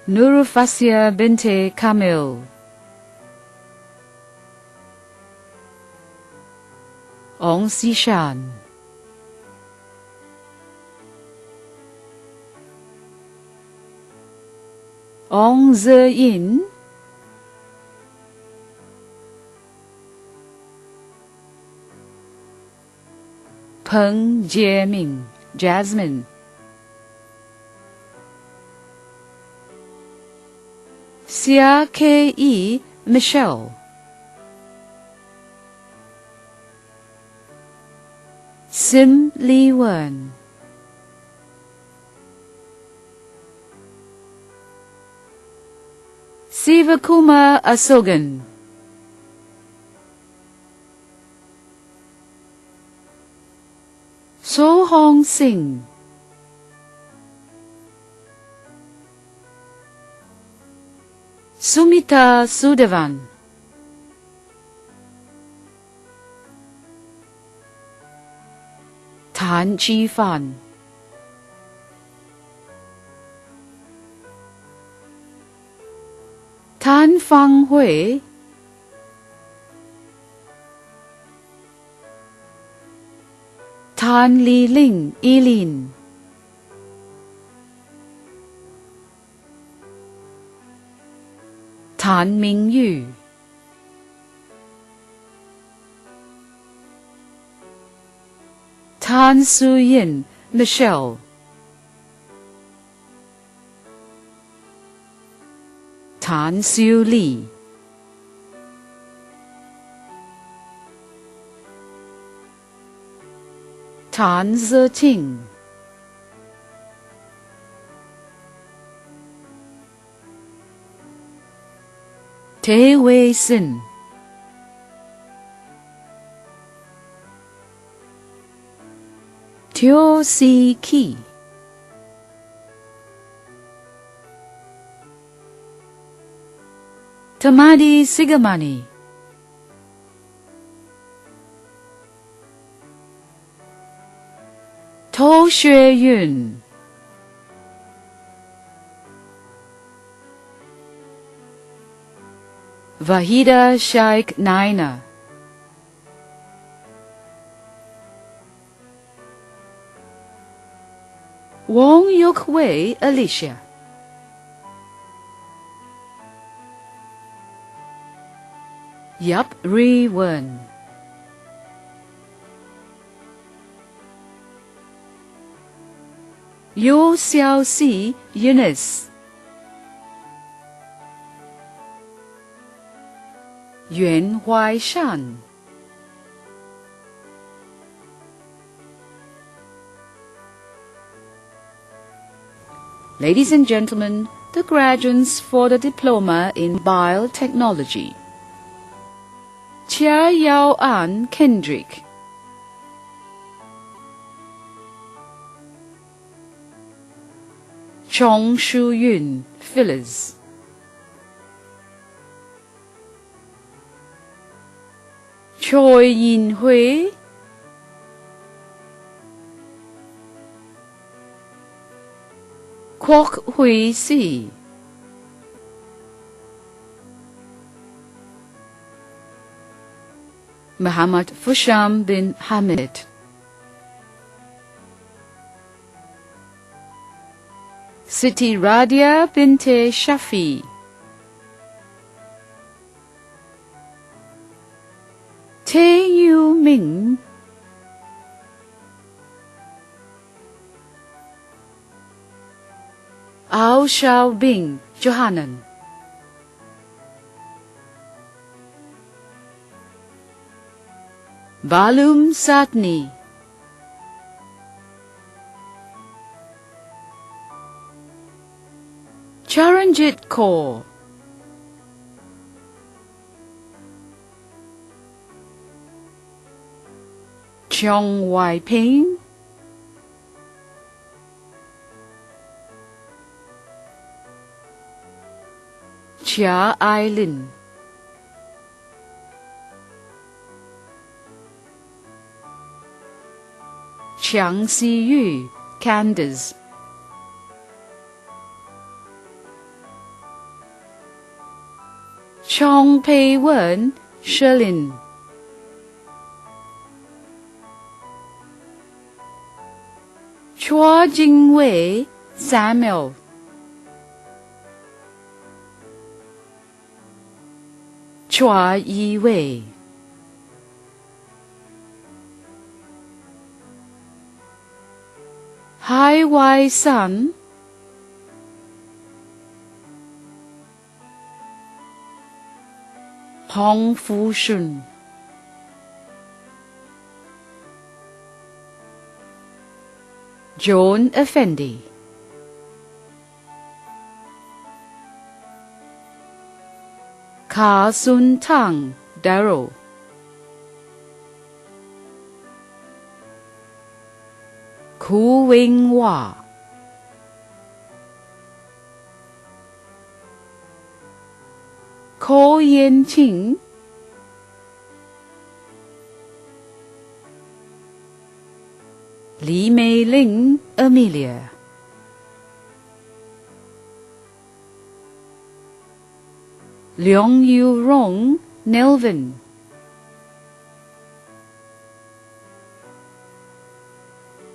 Nurufasia Binte Kamil, Ong Sishan, Ong Ze Yin, Peng Jieming, Jasmine, Xia Ke, Michelle, Sim Li Wen, Sivakumar Asogan, So Hong Sing, Sumita Sudavan, Tan Chi Fan, Tan Fang Hui, Tan Li Ling, Eileen, Tan Ming Yu, Tan Su Yin, Michelle, Tan Siu Li, Tan Zeting, Te Wei Sin, Teo Si Ki, Tamadi Sigamani, To Xue Yun, Vahida Shaikh Naina, Wong Yok Wei Alicia, Yap Ri Wen, Yo Xiao Si Eunice, Yuan Huai Shan, Ladies and gentlemen, the graduates for the Diploma in Biotechnology. Chia Yao An Kendrick, Chong Shu Yun Phyllis, Choi Yin Hui, Kwok Hui Si, Muhammad Fusham bin Hamid, Siti Radia binte Shafi, Te Yu Ming, Ao Shao Bing Johanan, Balum Satni, Charanjit Kaur, Cheong Wai Ping, Chia Ai Lin, Chiang Si Yu Candace, Chong Pei Wen Sherlyn, Chua Jingwei Samuel, Chua Yi Wei, Hai Wai San, Hong Fu Shun, Joan Effendi, Ka Sun Tang Darrow, Ku Wing Hua, Ko Yen Ching, Li Mei Ling Amelia, Leong Yu Rong Nelvin,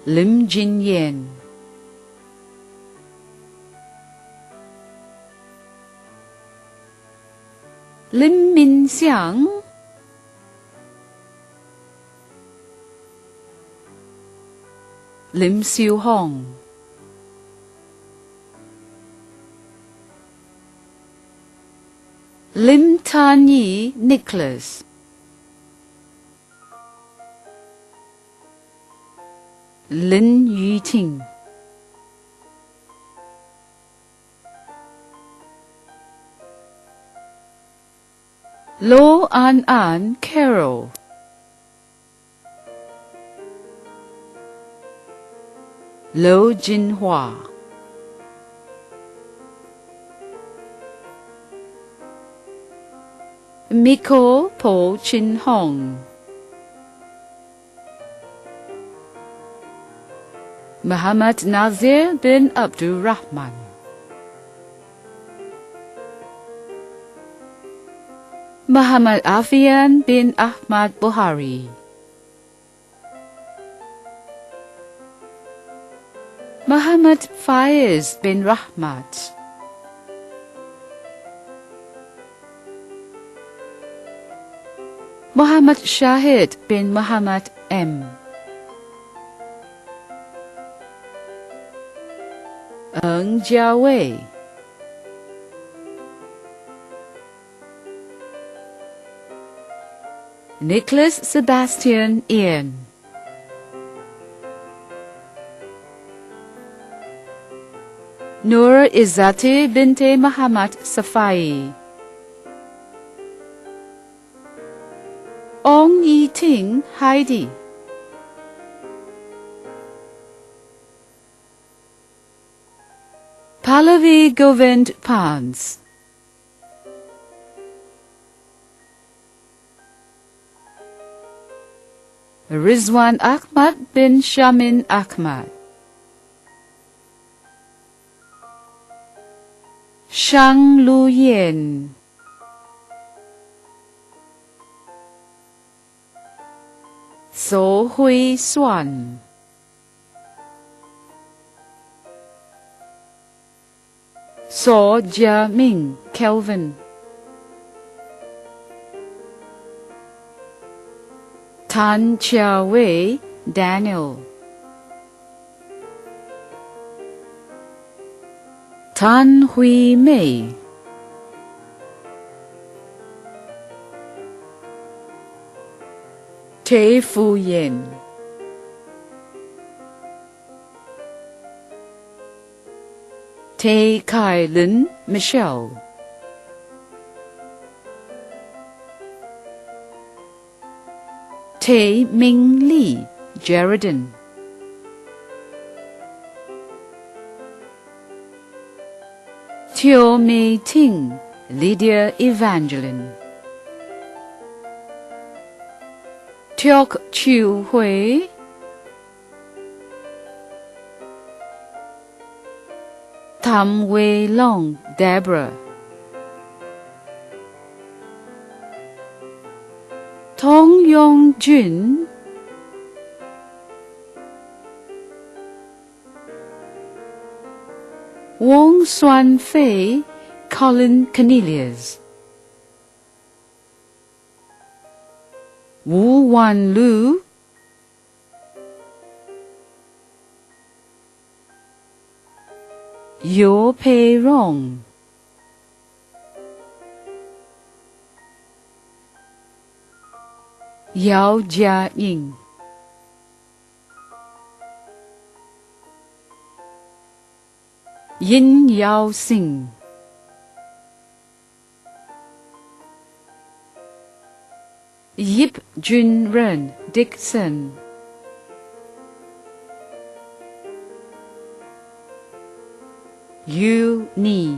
Lim Jin Yen, Lim Min Xiang, Lim Siu Hong, Lim Tan Yi Nicholas, Lin Yu Ting, Lo An An Carol, Lo Jinhua, Miko Po Chin Hong, Muhammad Nazir bin Abdul Rahman, Muhammad Afian bin Ahmad Buhari, Muhammad Faiz bin Rahmat, Muhammad Shahid bin Muhammad M, Eng Jiawei, Nicholas Sebastian Ian, Nur Izzati Binte Muhammad Safai, Ong Yi Ting Heidi, Pallavi Govind Pans, Rizwan Ahmad bin Shamin Ahmad, Shang Lu Yen, So Hui Suan, So Jia Ming Kelvin, Tan Chia Wei Daniel, Tan Hui Mei, Te Fu Yen, Te Kai Lin Michelle, Te Ming Li Jeriden, Teo Mei Ting Lydia Evangeline, Tiok Chiu Hui, Tam Wei Long Deborah, Tong Yong Jun, Wong Xuan Fei Colin Cornelius, Wu Wan Lu, Yo Pei Rong, Yao Jia Ying, Yin Yao Sing, Yip Jun Ren Dixon, Yu Ni,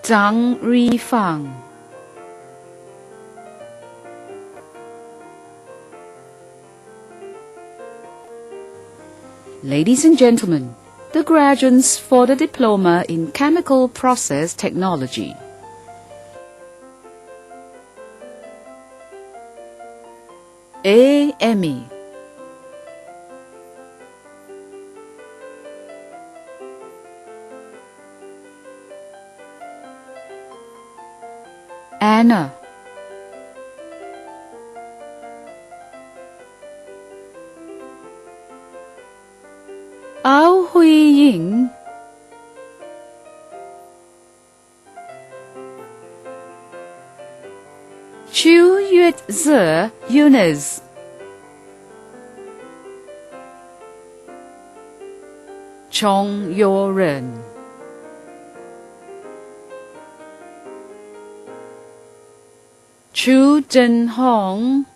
Zhang Rifang, Ladies and gentlemen, the graduates for the Diploma in Chemical Process Technology. A. Emmy, Anna, Ao Hui Ying, Chu Yue Eunice, Chong Yo Ren, Chu Zhen Hong,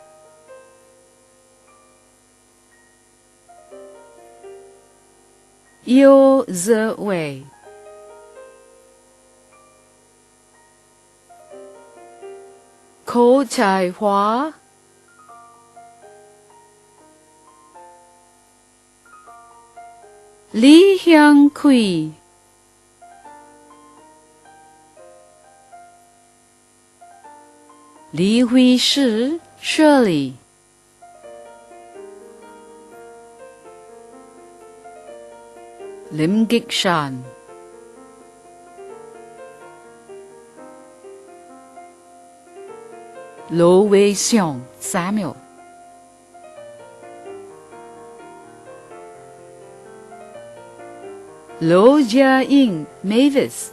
Yo Ze Wei, Ko Chai Hua, Li Hyang Kui, Li Hui Shi Shirley, Lim Gik Shan, Lo Wei Xiong Samuel, Lo Jia Ying Mavis,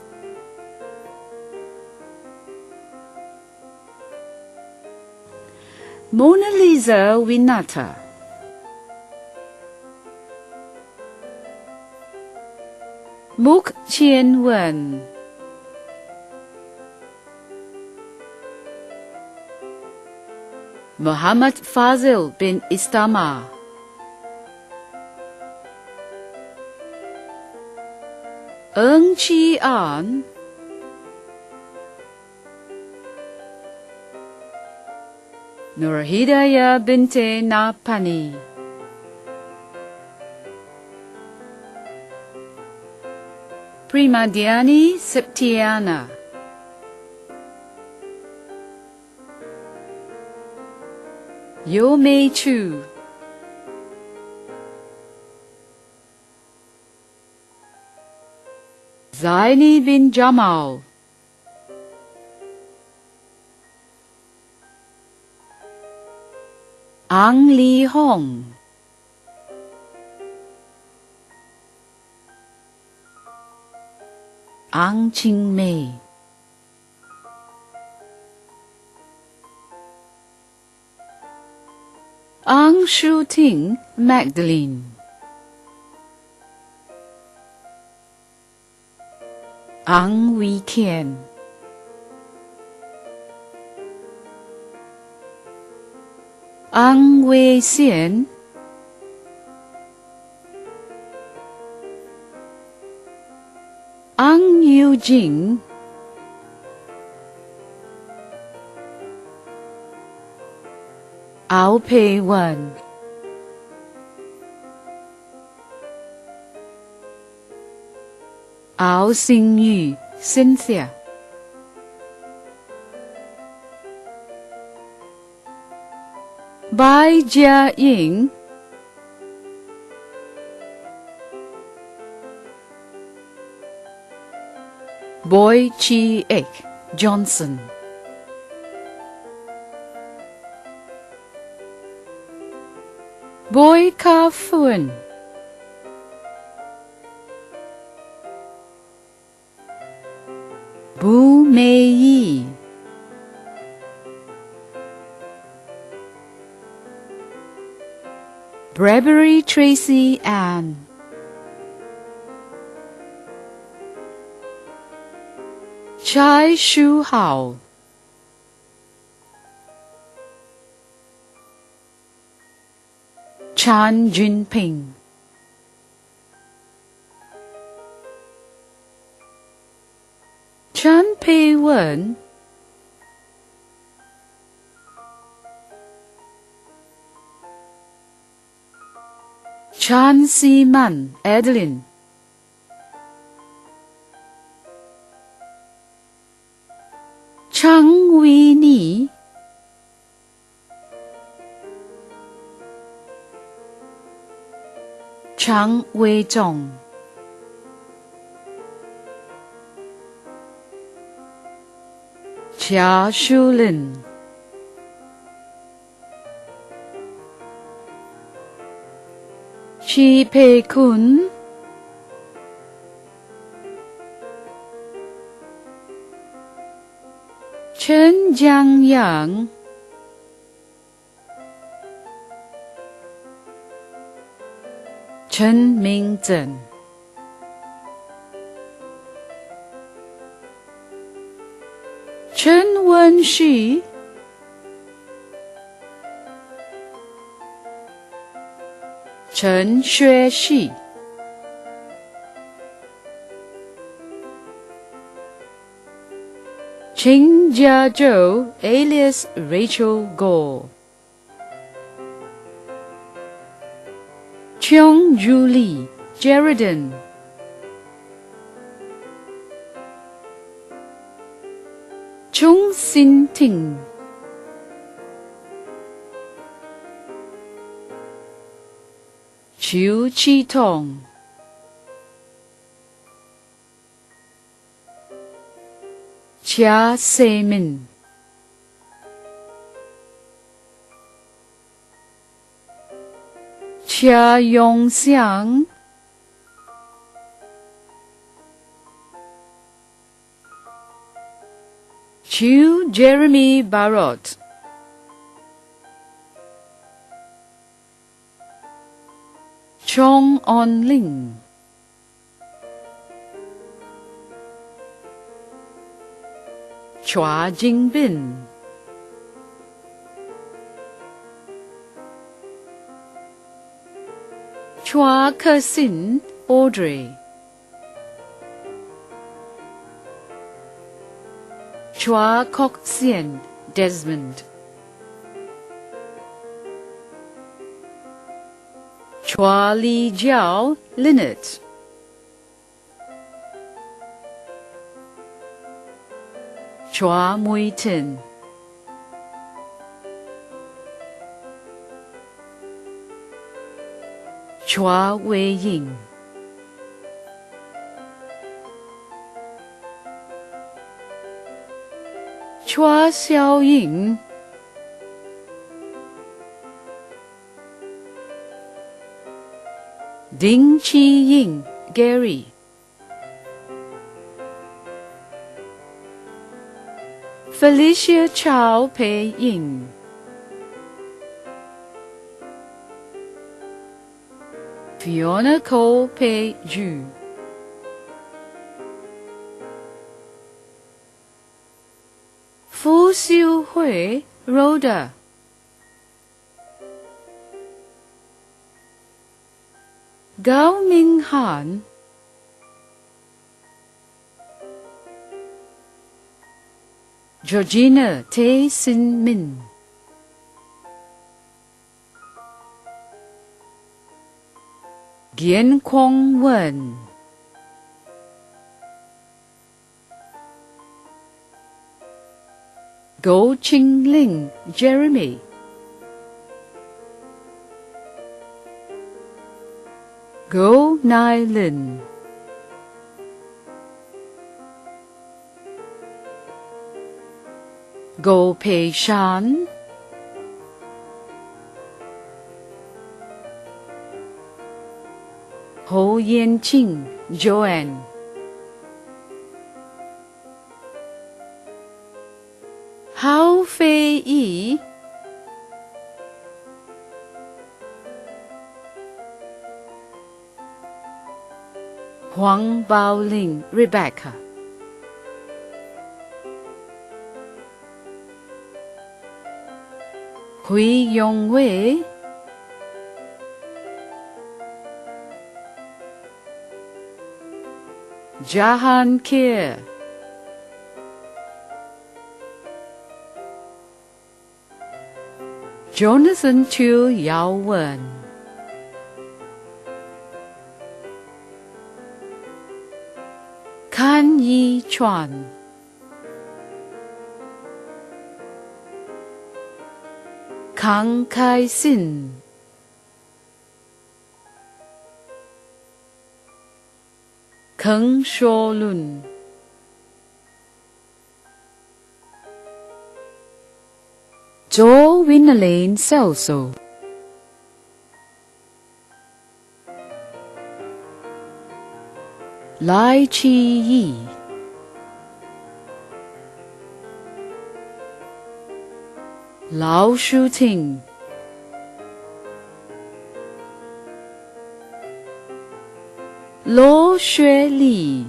Mona Lisa Winata, Muk Chien Wen, Muhammad Fazil bin Istama, Eng Chi An, Nur Hidayah binte Napani, Prima Diani Septiana, Yo Mei Chu, Zaini bin Jamal, Ang Li Hong, Ang Ching Mei, Ang Shu Ting Magdalene, Ang Wei Kian, Ang Wei Xian, Ang Yu Jing, Ao Pei Wen, Ao Xing Yu Cynthia, Bai Jia Ying, Boy Chi Ek Johnson. Boy Ka Phuan. Bu Mei Yi. Bradbury Tracy Ann. Chai Shu Hao. Chan Jinping. Chan Pei Wen. Chan Si Man Adeline. Chang Wei Ni. Chang Wei Zhong. Chia Shu Lin. Chi Pei Kun. Chen Jiangyang. Chen Mingzhen. Chen Wenxi. Chen Xuexi. Qing Jiazhou alias Rachel Gore. Cheong Julie Jeriden. Chung Sin Ting. Chiu Chi Tong. Chia Se Min. Chia Yong Xiang. Chu Jeremy Barrott. Chong On Ling. Chua Jingbin. Chua Kesin Audrey. Chua Kok Sien Desmond. Chua Li Jiao Lynette. Chua Mui Tin. Chua Wei Ying. Chua Xiao Ying. Ding Chi Ying Gary. Felicia Chow Pei Ying. Fiona Cole Pei Ju. Fu Xiu Hui Rhoda. Gao Ming Han. Georgina Tae Sin Min. Gian Kwong Wen. Go Ching Ling Jeremy. Go Nai Lin. Go Pei Shan, Ho Yan Qing, Joanne, Hao Fei Yi, Huang Baoling, Rebecca, Hui Yongwei, Jahangir, Jonathan Chu Yao Wen, Kan Yi Chuan, Kang Kai Sin, Keng Shuo Lun, Zhou Winnerlane Celso, Lai Chi Yi, Lao Shuting, Luo Xue Li,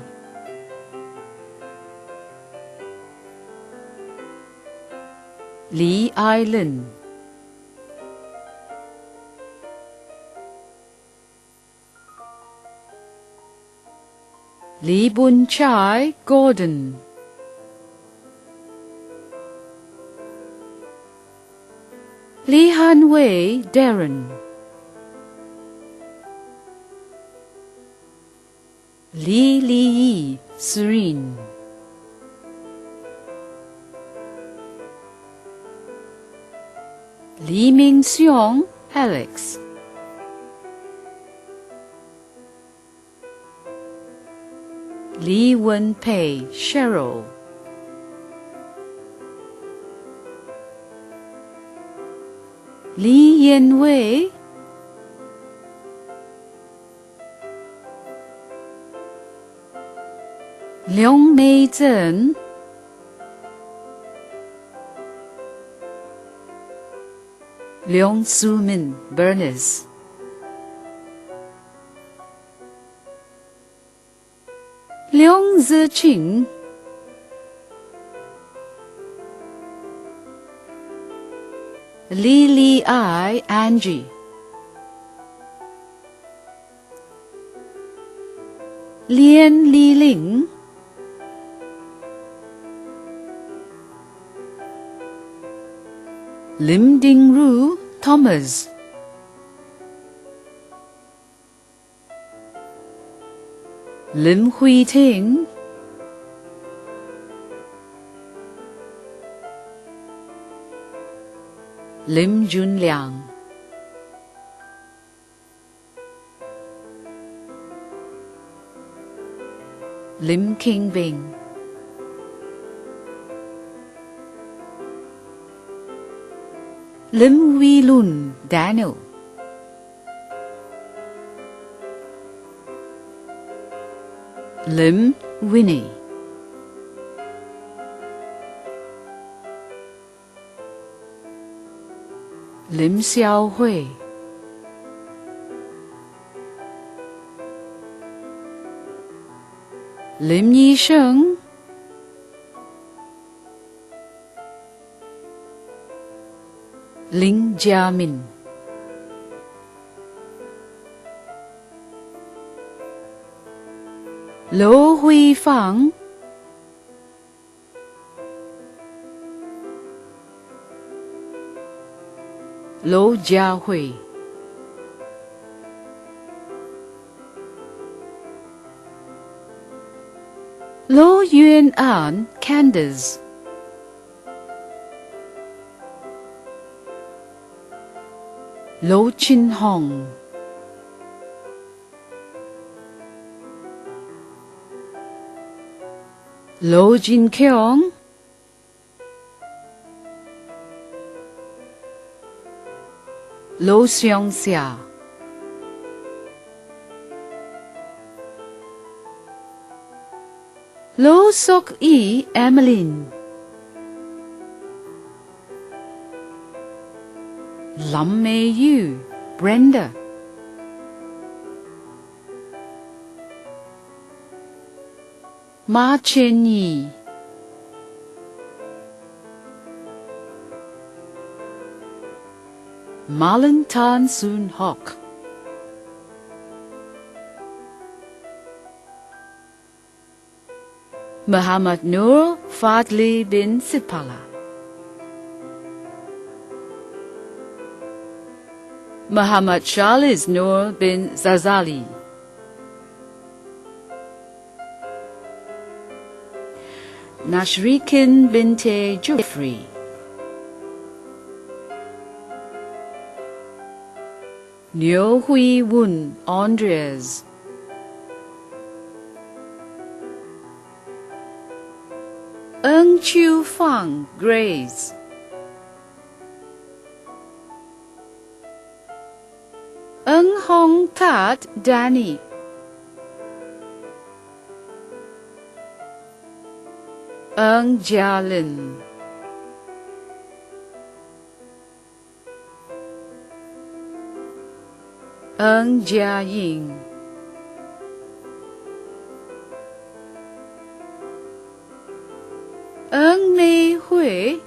Li Ailen, Li Bun Chai Gordon, Li Han Wei Darren, Li Li Yi Serene, Li Ming Xiong Alex, Li Wen Pei Cheryl, Li Yan Wei, Liang Mei Zhen, Liang Sumin Bernice, Liang Ziqing, Li Li Ai Angie, Lian Li Ling, Lim Ding Ru Thomas, Lim Hui Ting, Lim Jun Liang, Lim King Bing, Lim Wee Lun Daniel, Lim Winnie, Lim Xiao Hui, Lim Yi Sheng, Ling Jiamin, Luo Hui Fang, Luo Jiahui, Luo Yuan An Candace, Luo Chin Hong, Luo Jin Kyung, Lo Xiong Xia, Lo Sok Yi Emmeline, Lam Mei Yu Brenda, Ma Chen Yi, Marlon Tan Soon Hock, Muhammad Nur Fadli bin Sipala, Muhammad Charles Nur bin Zazali, Nashrikin binte Jufri, Liu Hui Wun Andres, Ng Chiu Fang Grace, Ng Hong Tat Danny, Ng Jialin, Ng Jiaying, Ng Mei Hui,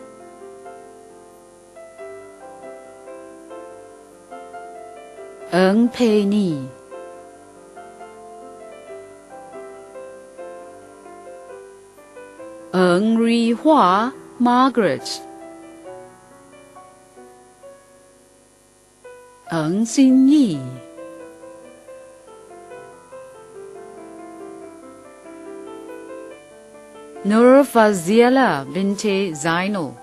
Ng Pei Ni, Ng Ri Hua Margaret, Ng Xin Yi, Nur Faziela binte Zainul,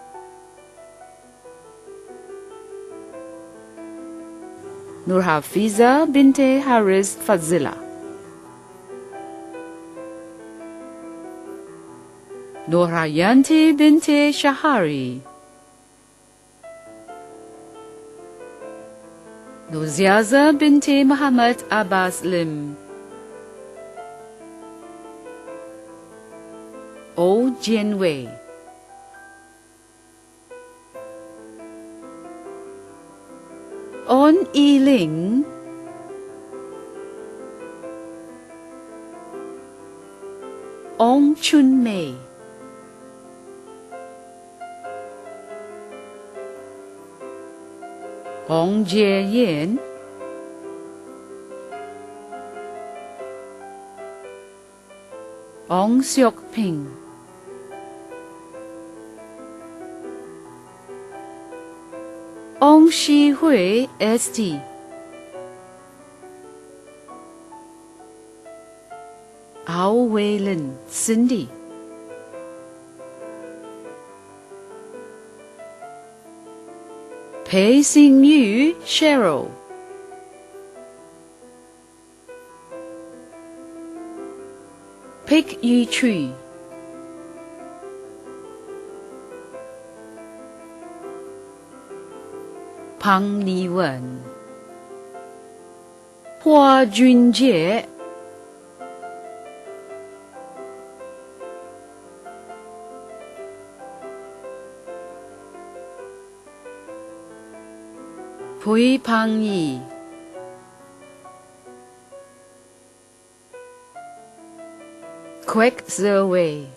Nur Hafiza binte Haris Fazila, Nur Hayanti binte Shahari, Nur Ziaza binte Muhammad Abbas Lim, O Jianwei, On Yiling, Ong Chun Mei, Ong Jie Yin, Ong Seok Ping, Ong Shi Hui St, Ao Wei Lin Cindy, Pei Xing Yu Cheryl, Pick Yu Chui, Pang Ni Wen, Hua Junjie, Pui Pang Yi, Kwek Zewei,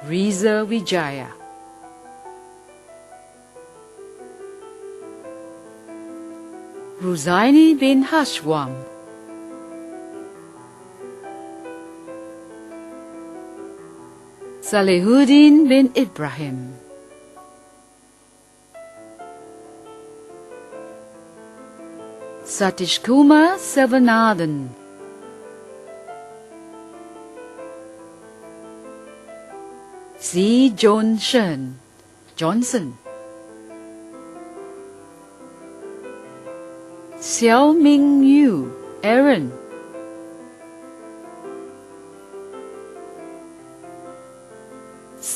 Riza Wijaya, Ruzaini bin Hashwam, Salihuddin bin Ibrahim, Satish Kumar Selvanathan, C. Johnson, Xiao Ming Yu, Aaron,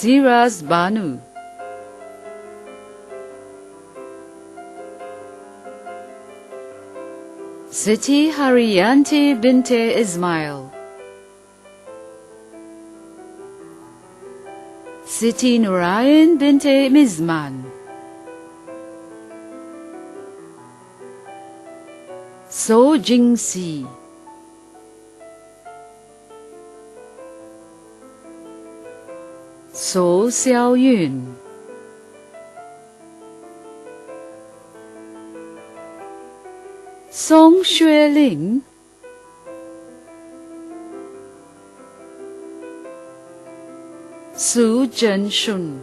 Siraz Banu, Siti Haryanti Binte Ismail, Siti Nurain Binte Mizman, So Jingsi, So Xiaoyun, Song Xueling, Su Zhenshun,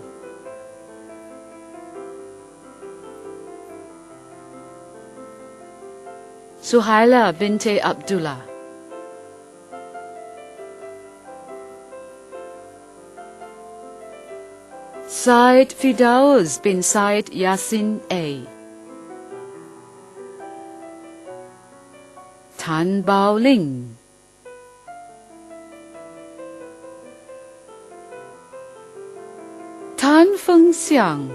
Suhaila Binte Abdullah, Said Fidaus bin Said Yasin A, Tan Bao Ling, Tan Fengxiang,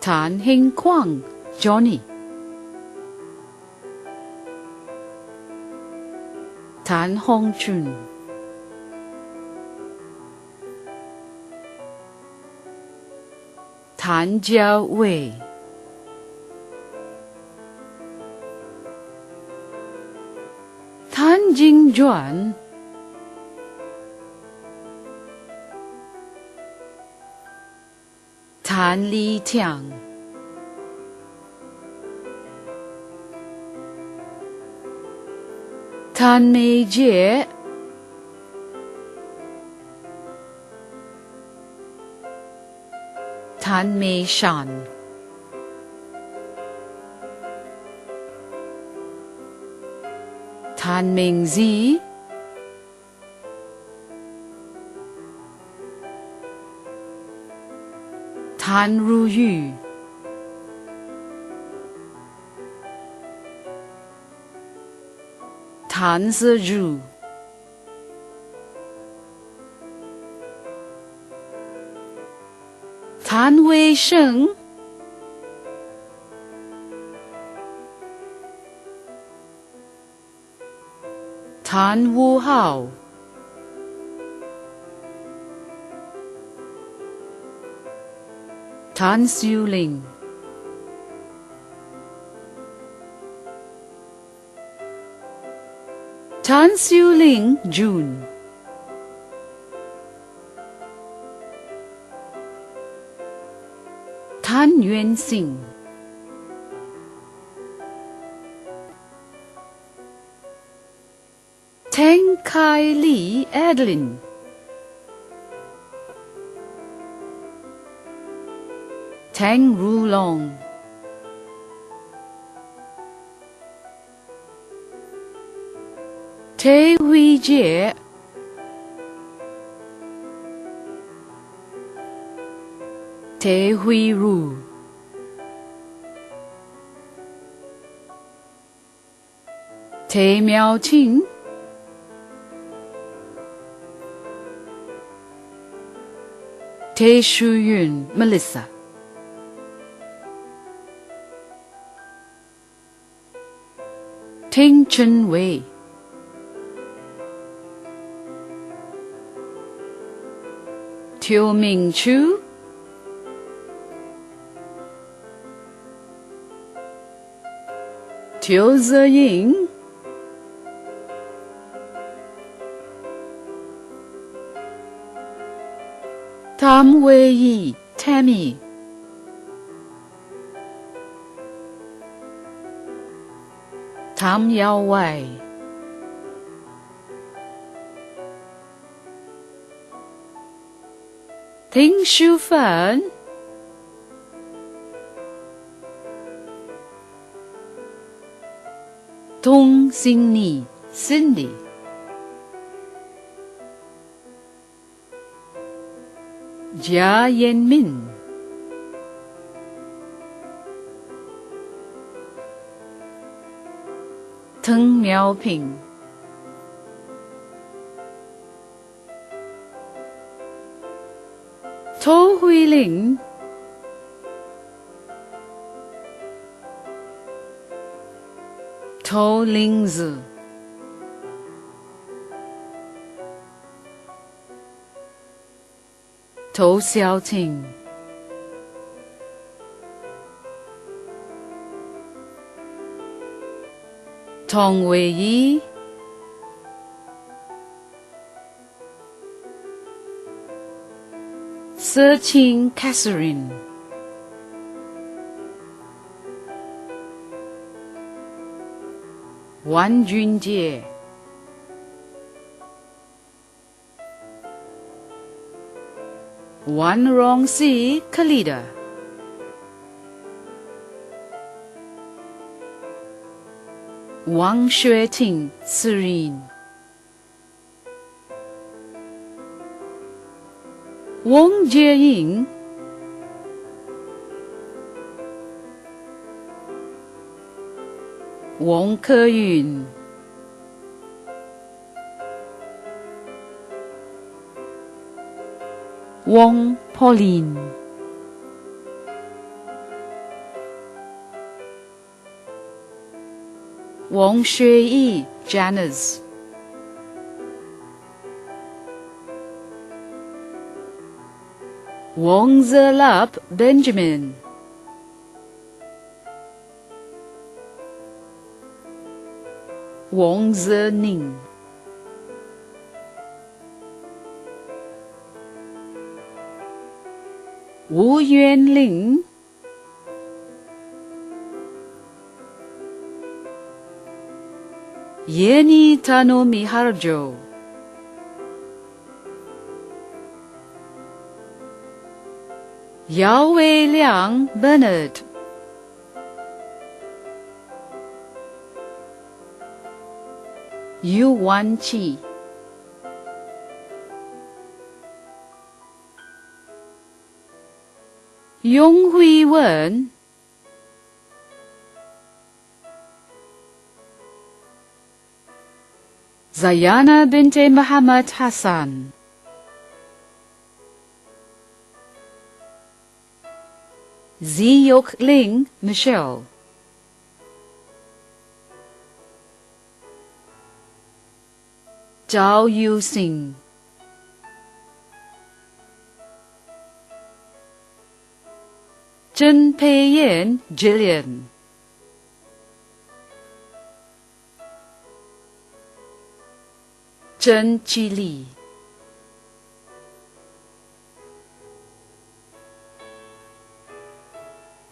Tan Hing Kwang, Johnny, Tan Hong Chun, Tan Jiao Wei, Tan Jingjuan, Tan Li Tiang, Tan Mei Jie, Tan Mei Shan, Tan Ming Zi, Tan Ru Yu, Tan Zizhu, Tan Wei Sheng, Tan Wu Hao, Tan Xiu Ling, Tan Xiu Ling June, Tan Yuan Xing, Teng Kai Li Adeline, Tang Rulong, Te Hui Jie, Te Hui Ru, Te Miao Ting, Te Shuyun Melissa, Ting Chen Wei, Teo Ming Chu, Teo Zeying, Tam Wei Yi, Tammy, Tam Yao Wei, Ting Shu Fan, Tong Xin Ni, Cindy, Jia Yanmin, Teng Miaoping, 头回令，头领子，头小艇，同位仪，色情 Catherine， 万俊杰，万荣熙 Khalida， 王雪婷 Serene， 翁洁莹，翁可云，翁 Pauline， 翁雪怡 Janice， 翁泽lap Benjamin， 翁泽宁，吴元林，耶尼塔诺米哈尔久，姚伟亮 Bernard， 尤万琪，雍慧文，Zayana binti Muhammad Hassan， Ziyok Ling Michelle， Zhao Yusing， Zhen Peiyan Jillian， Zhen Qili，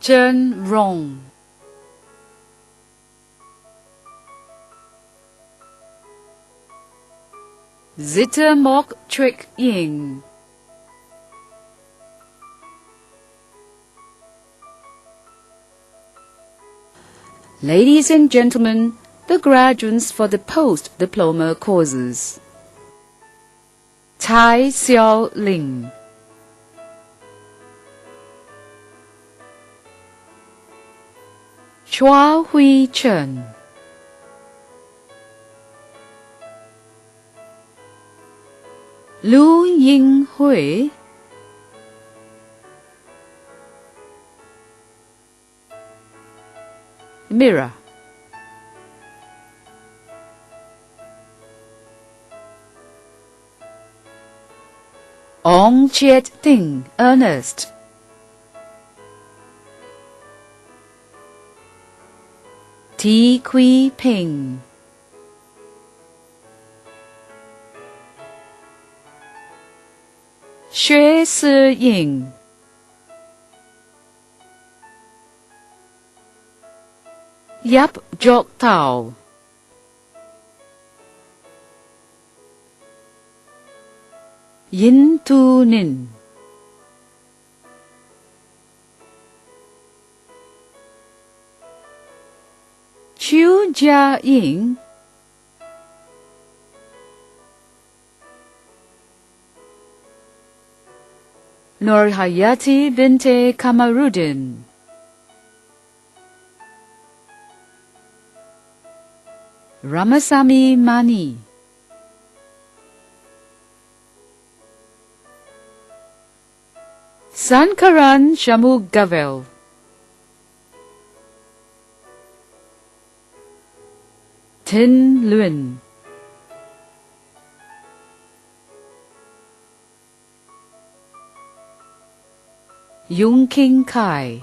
Zhen Rong， Zita Mok Trick Ying， Ladies and gentlemen, the graduates for the post-diploma courses. Tai Xiao Ling, Chua Hui Chen, Lu Ying Hui, Mira, Ong Chiet Ting Ernest, T Kui Ping, Xue Si Ying, Yap Jok Tao, Yin Tu Nin, Chu Jia Ying, Nur Hayati Binte Kamarudin, Ramasamy Mani, Sankaran Shamugavel, Tin Luen, Yung King Kai,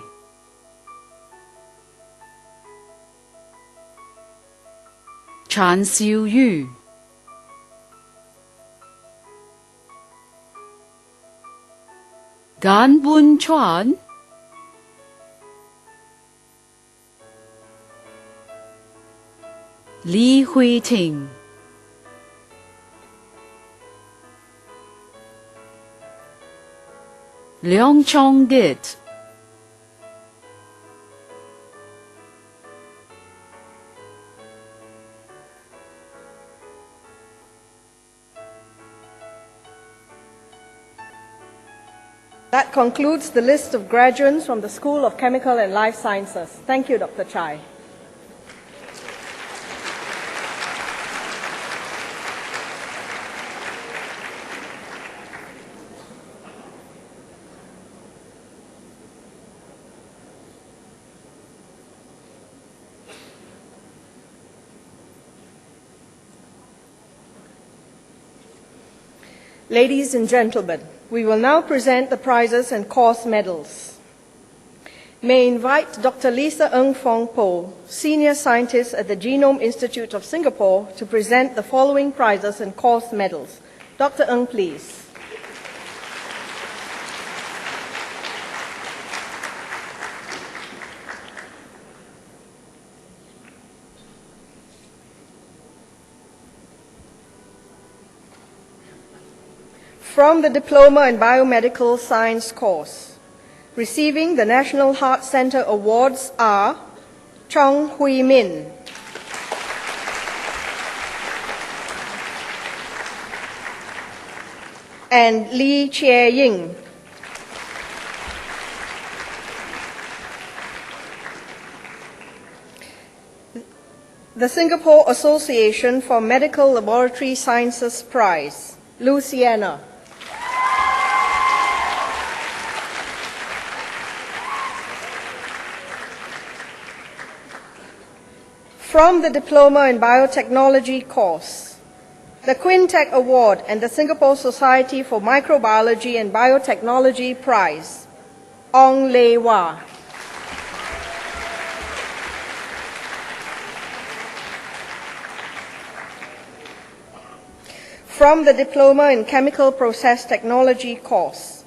Chan Siu Yu, Gan Bun Chuan, Li Hui Ting, Leong Chong Git, That concludes the list of graduates from the School of Chemical and Life Sciences. Thank you, Dr. Chai. Ladies and gentlemen, we will now present the prizes and course medals. May I invite Dr. Lisa Ng Fong Po, Senior Scientist at the Genome Institute of Singapore, to present the following prizes and course medals. Dr. Ng, please. From the Diploma in Biomedical Science course, receiving the National Heart Center Awards are Chong Hui Min, and Li Chie Ying. The Singapore Association for Medical Laboratory Sciences Prize, Luciana. From the Diploma in Biotechnology course, the Quintech Award and the Singapore Society for Microbiology and Biotechnology Prize, Ong Lei Wah. From the Diploma in Chemical Process Technology course,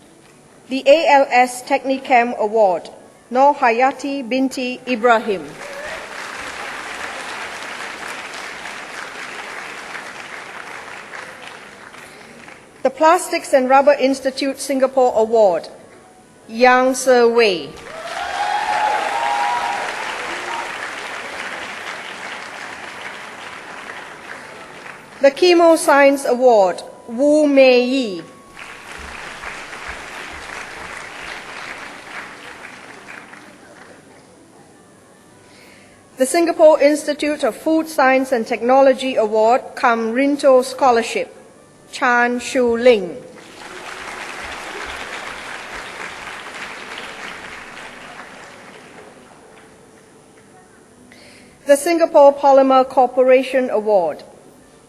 the ALS Technichem Award, Nur Hayati Binti Ibrahim. The Plastics and Rubber Institute Singapore Award, Yang Se Wei. The Chemo Science Award, Wu Mei Yi. The Singapore Institute of Food Science and Technology Award, cum Rinto Scholarship, Chan Shu Ling. The Singapore Polymer Corporation Award,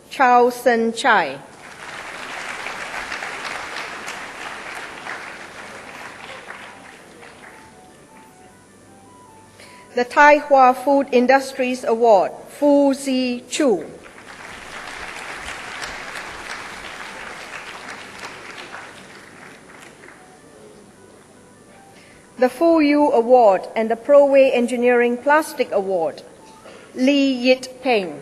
Chow Sen Chai. The Tai Hua Food Industries Award, Fu Zi Chu. The Fu Yu Award and the Proway Engineering Plastic Award, Li Yit Peng.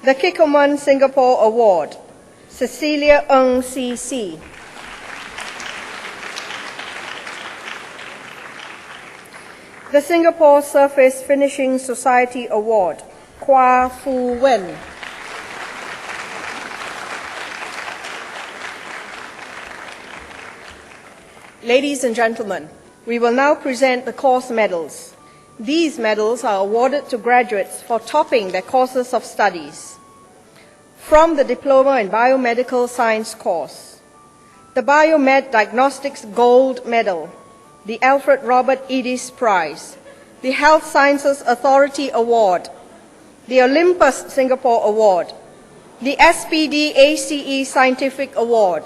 The Kikkoman Singapore Award, Cecilia Ng CC. The Singapore Surface Finishing Society Award, Kwa Fu Wen. Ladies and gentlemen, we will now present the course medals. These medals are awarded to graduates for topping their courses of studies. from the Diploma in Biomedical Science course, the Biomed Diagnostics Gold Medal, the Alfred Robert Edis Prize, the Health Sciences Authority Award, the Olympus Singapore Award, the SPD ACE Scientific Award,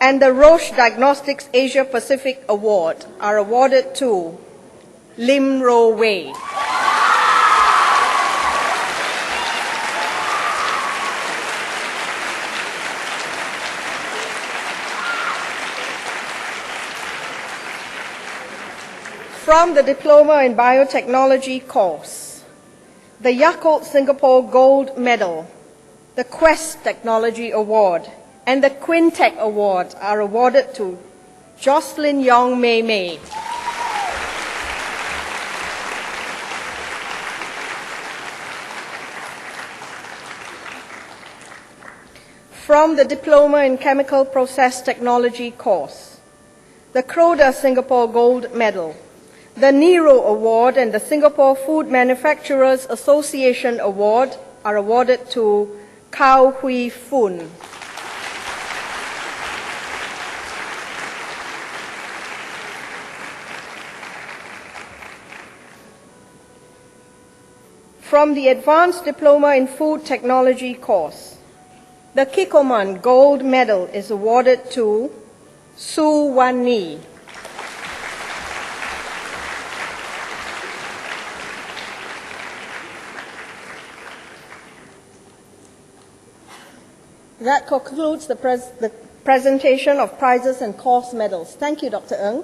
and the Roche Diagnostics Asia Pacific Award are awarded to Lim Ro Wei. From the Diploma in Biotechnology course, the Yakult Singapore Gold Medal, the Quest Technology Award, and the Quintech Award are awarded to Jocelyn Yong Mei Mei. From the Diploma in Chemical Process Technology course, the Croda Singapore Gold Medal, the Nero Award and the Singapore Food Manufacturers Association Award are awarded to Kao Hui Fun. From the Advanced Diploma in Food Technology course, the Kikoman Gold Medal is awarded to Su Wan Ni. That concludes the presentation of prizes and course medals. Thank you, Dr. Ng.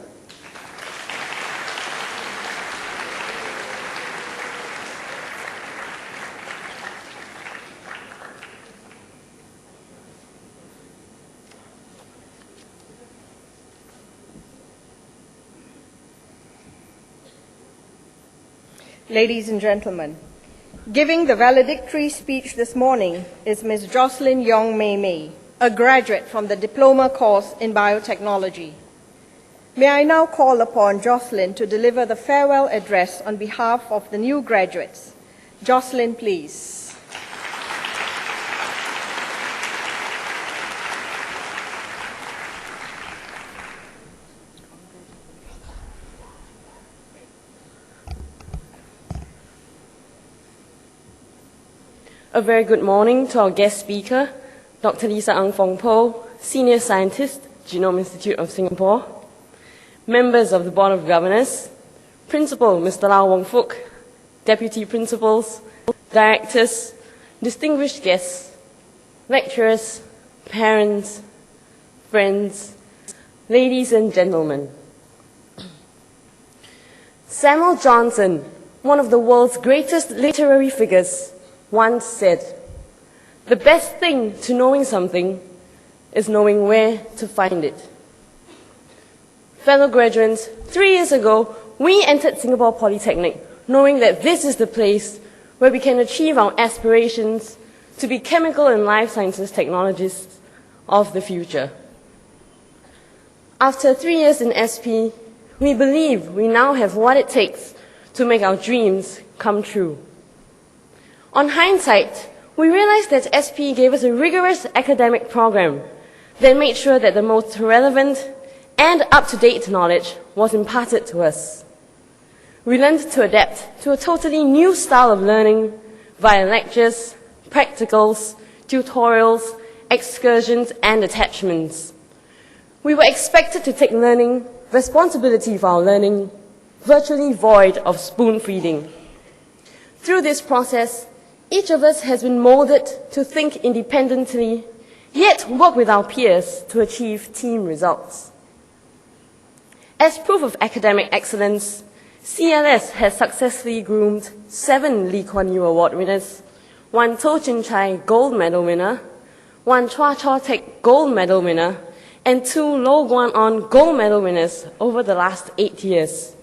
Ladies and gentlemen, giving the valedictory speech this morning is Ms. Jocelyn Yong Mei Mei, a graduate from the Diploma course in Biotechnology. May I now call upon Jocelyn to deliver the farewell address on behalf of the new graduates. Jocelyn, please. A very good morning to our guest speaker, Dr. Lisa Ang Fong Po, Senior Scientist, Genome Institute of Singapore, members of the Board of Governors, Principal Mr. Lau Wong Fook, Deputy Principals, Directors, distinguished guests, lecturers, parents, friends, ladies and gentlemen. Samuel Johnson, one of the world's greatest literary figures, once said, "The best thing to knowing something is knowing where to find it." Fellow graduates, 3 years ago, we entered Singapore Polytechnic knowing that this is the place where we can achieve our aspirations to be chemical and life sciences technologists of the future. After 3 years in SP, we believe we now have what it takes to make our dreams come true. On hindsight, we realized that SP gave us a rigorous academic program that made sure that the most relevant and up-to-date knowledge was imparted to us. We learned to adapt to a totally new style of learning via lectures, practicals, tutorials, excursions, and attachments. We were expected to take learning, responsibility for our learning, virtually void of spoon-feeding. Through this process, each of us has been molded to think independently, yet work with our peers to achieve team results. As proof of academic excellence, CLS has successfully groomed 7 Lee Kuan Yew Award winners, 1 Toh Chin Chai Gold Medal winner, 1 Chua Chaw Tek Gold Medal winner, and 2 Lo Guan On Gold Medal winners over the last 8 years.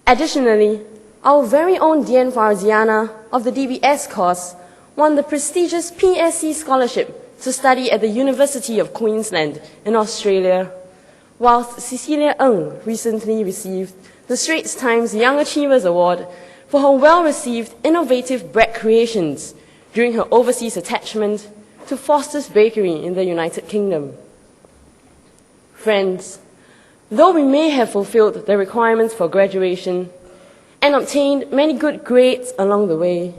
Additionally, our very own Dian Farziana of the DBS course won the prestigious PSC scholarship to study at the University of Queensland in Australia, whilst Cecilia Ng recently received the Straits Times Young Achievers Award for her well-received innovative bread creations during her overseas attachment to Foster's Bakery in the United Kingdom. Friends, though we may have fulfilled the requirements for graduation and obtained many good grades along the way,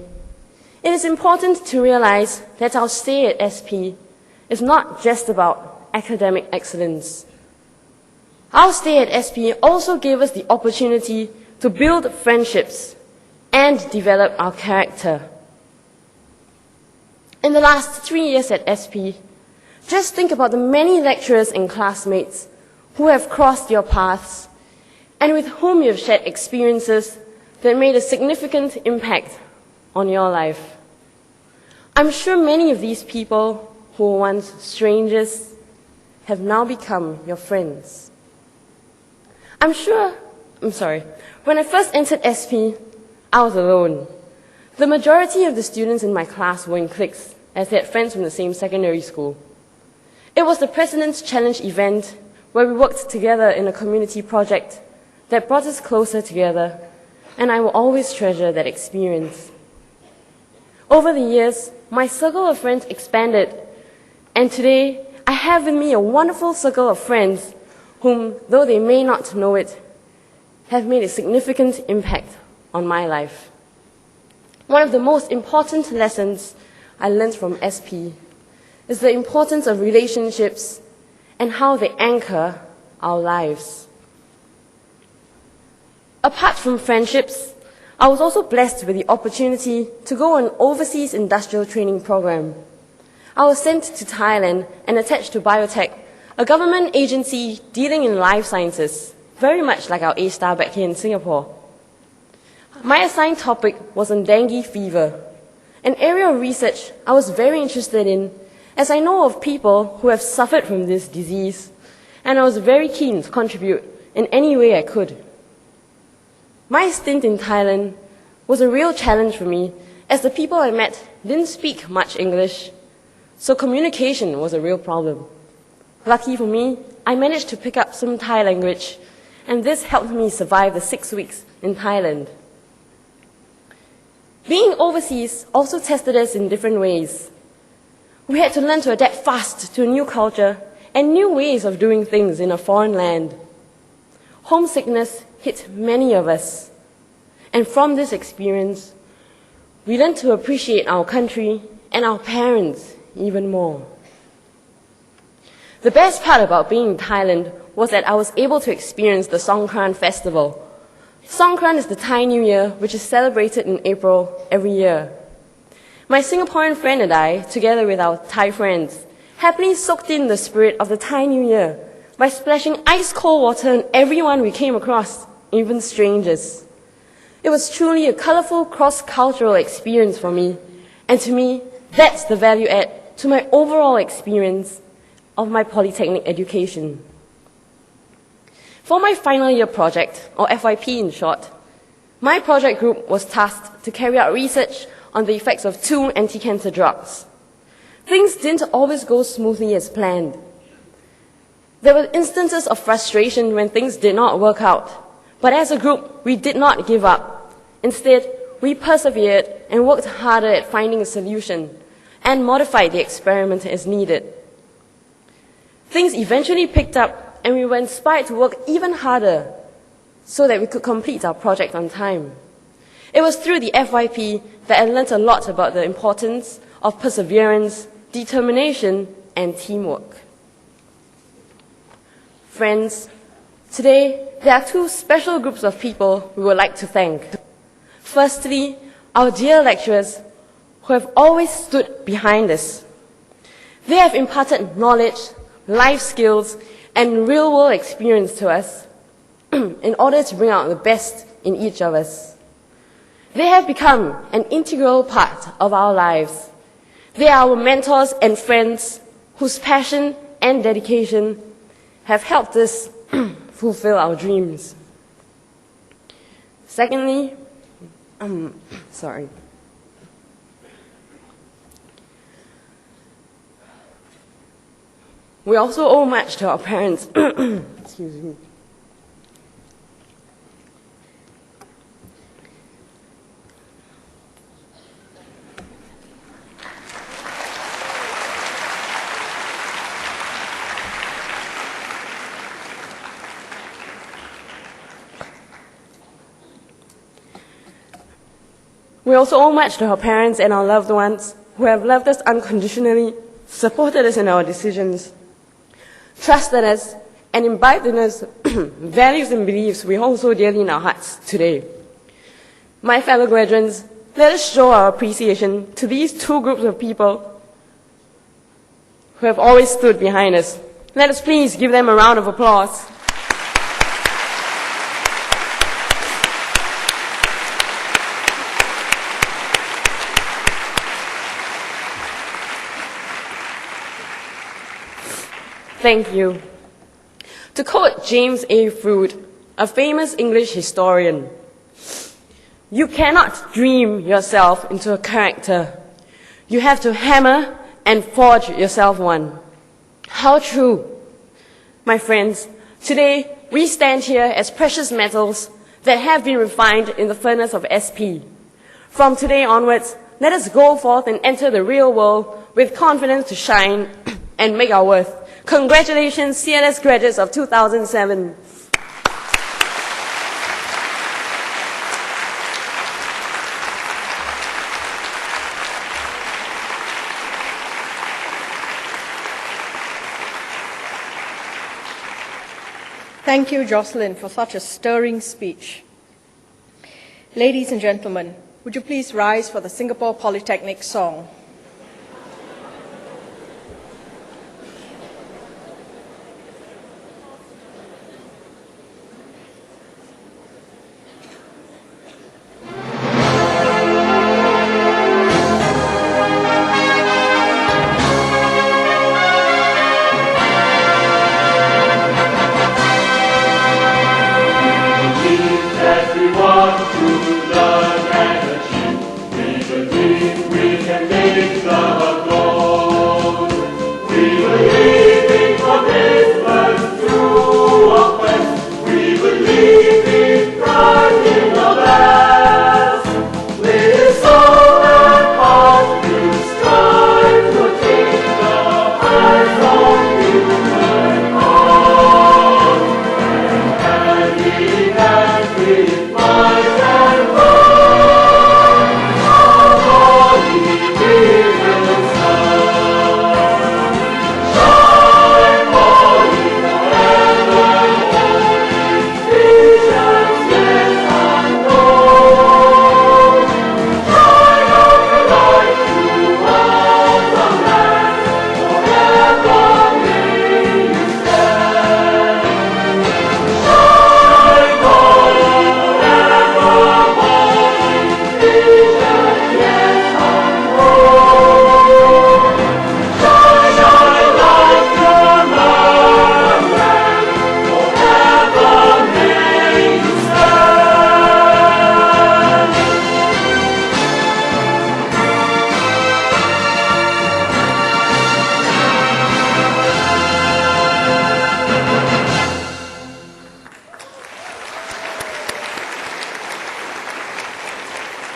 it is important to realize that our stay at SP is not just about academic excellence. Our stay at SP also gave us the opportunity to build friendships and develop our character. In the last 3 years at SP, just think about the many lecturers and classmates who have crossed your paths and with whom you have shared experiences that made a significant impact on your life. I'm sure many of these people who were once strangers have now become your friends. When I first entered SP, I was alone. The majority of the students in my class were in cliques, as they had friends from the same secondary school. It was the President's Challenge event where we worked together in a community project that brought us closer together, and I will always treasure that experience. Over the years, my circle of friends expanded, and today I have with me a wonderful circle of friends whom, though they may not know it, have made a significant impact on my life. One of the most important lessons I learned from SP is the importance of relationships and how they anchor our lives. Apart from friendships, I was also blessed with the opportunity to go on an overseas industrial training program. I was sent to Thailand and attached to Biotech, a government agency dealing in life sciences, very much like our A-Star back here in Singapore. My assigned topic was on dengue fever, an area of research I was very interested in, as I know of people who have suffered from this disease, and I was very keen to contribute in any way I could. My stint in Thailand was a real challenge for me, as the people I met didn't speak much English, so communication was a real problem. Lucky for me, I managed to pick up some Thai language, and this helped me survive the 6 weeks in Thailand. Being overseas also tested us in different ways. We had to learn to adapt fast to a new culture and new ways of doing things in a foreign land. Homesickness hit many of us, and from this experience, we learned to appreciate our country and our parents even more. The best part about being in Thailand was that I was able to experience the Songkran festival. Songkran is the Thai New Year, which is celebrated in April every year. My Singaporean friend and I, together with our Thai friends, happily soaked in the spirit of the Thai New Year by splashing ice-cold water on everyone we came across, even strangers. It was truly a colorful cross-cultural experience for me, and to me, that's the value add to my overall experience of my Polytechnic education. For my final year project, or FYP in short, my project group was tasked to carry out research on the effects of 2 anti-cancer drugs. Things didn't always go smoothly as planned. There were instances of frustration when things did not work out, but as a group, we did not give up. Instead, we persevered and worked harder at finding a solution and modified the experiment as needed. Things eventually picked up, and we were inspired to work even harder so that we could complete our project on time. It was through the FYP that I learned a lot about the importance of perseverance, determination, and teamwork. Friends, today there are 2 special groups of people we would like to thank. Firstly, our dear lecturers who have always stood behind us. They have imparted knowledge, life skills, and real-world experience to us in order to bring out the best in each of us. They have become an integral part of our lives. They are our mentors and friends whose passion and dedication have helped us fulfill our dreams. Secondly, we also owe much to our parents. Excuse me. We also owe much to our parents and our loved ones who have loved us unconditionally, supported us in our decisions, trusted us, and imbibed in us values and beliefs we hold so dearly in our hearts today. My fellow graduates, let us show our appreciation to these two groups of people who have always stood behind us. Let us please give them a round of applause. Thank you. To quote James A. Froude, a famous English historian, "You cannot dream yourself into a character. You have to hammer and forge yourself one." How true. My friends, today we stand here as precious metals that have been refined in the furnace of SP. From today onwards, let us go forth and enter the real world with confidence to shine and make our worth. Congratulations, CLS graduates of 2007. Thank you, Jocelyn, for such a stirring speech. Ladies and gentlemen, would you please rise for the Singapore Polytechnic song?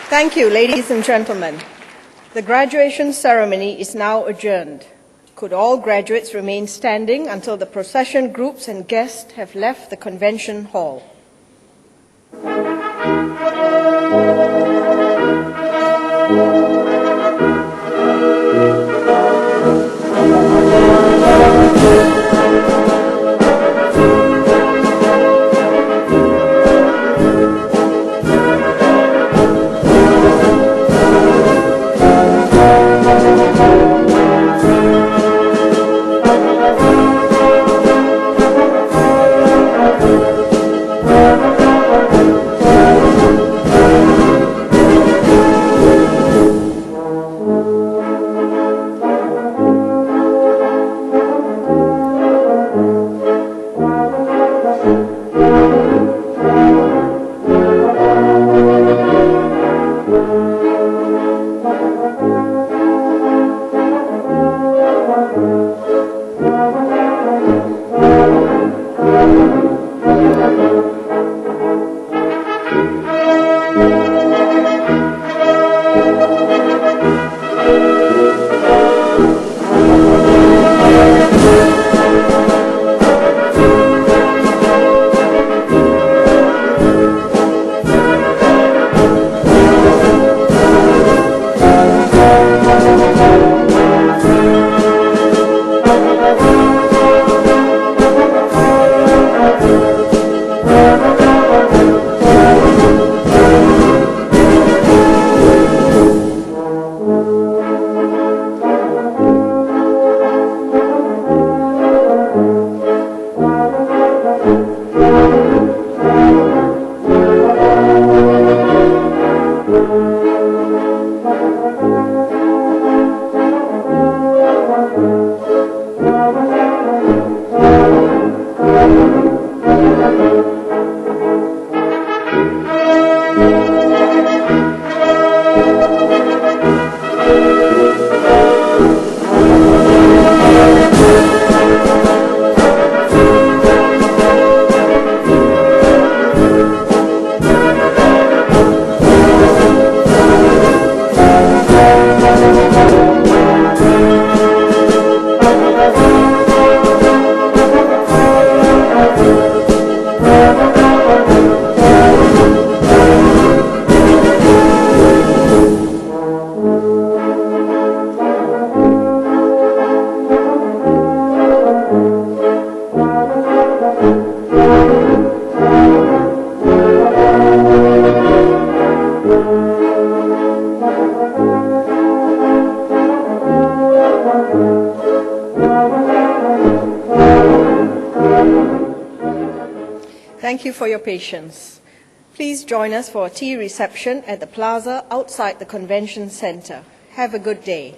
Thank you, ladies and gentlemen. The graduation ceremony is now adjourned. Could all graduates remain standing until the procession groups and guests have left the convention hall? Thank you for your patience. Please join us for a tea reception at the plaza outside the convention center. Have a good day.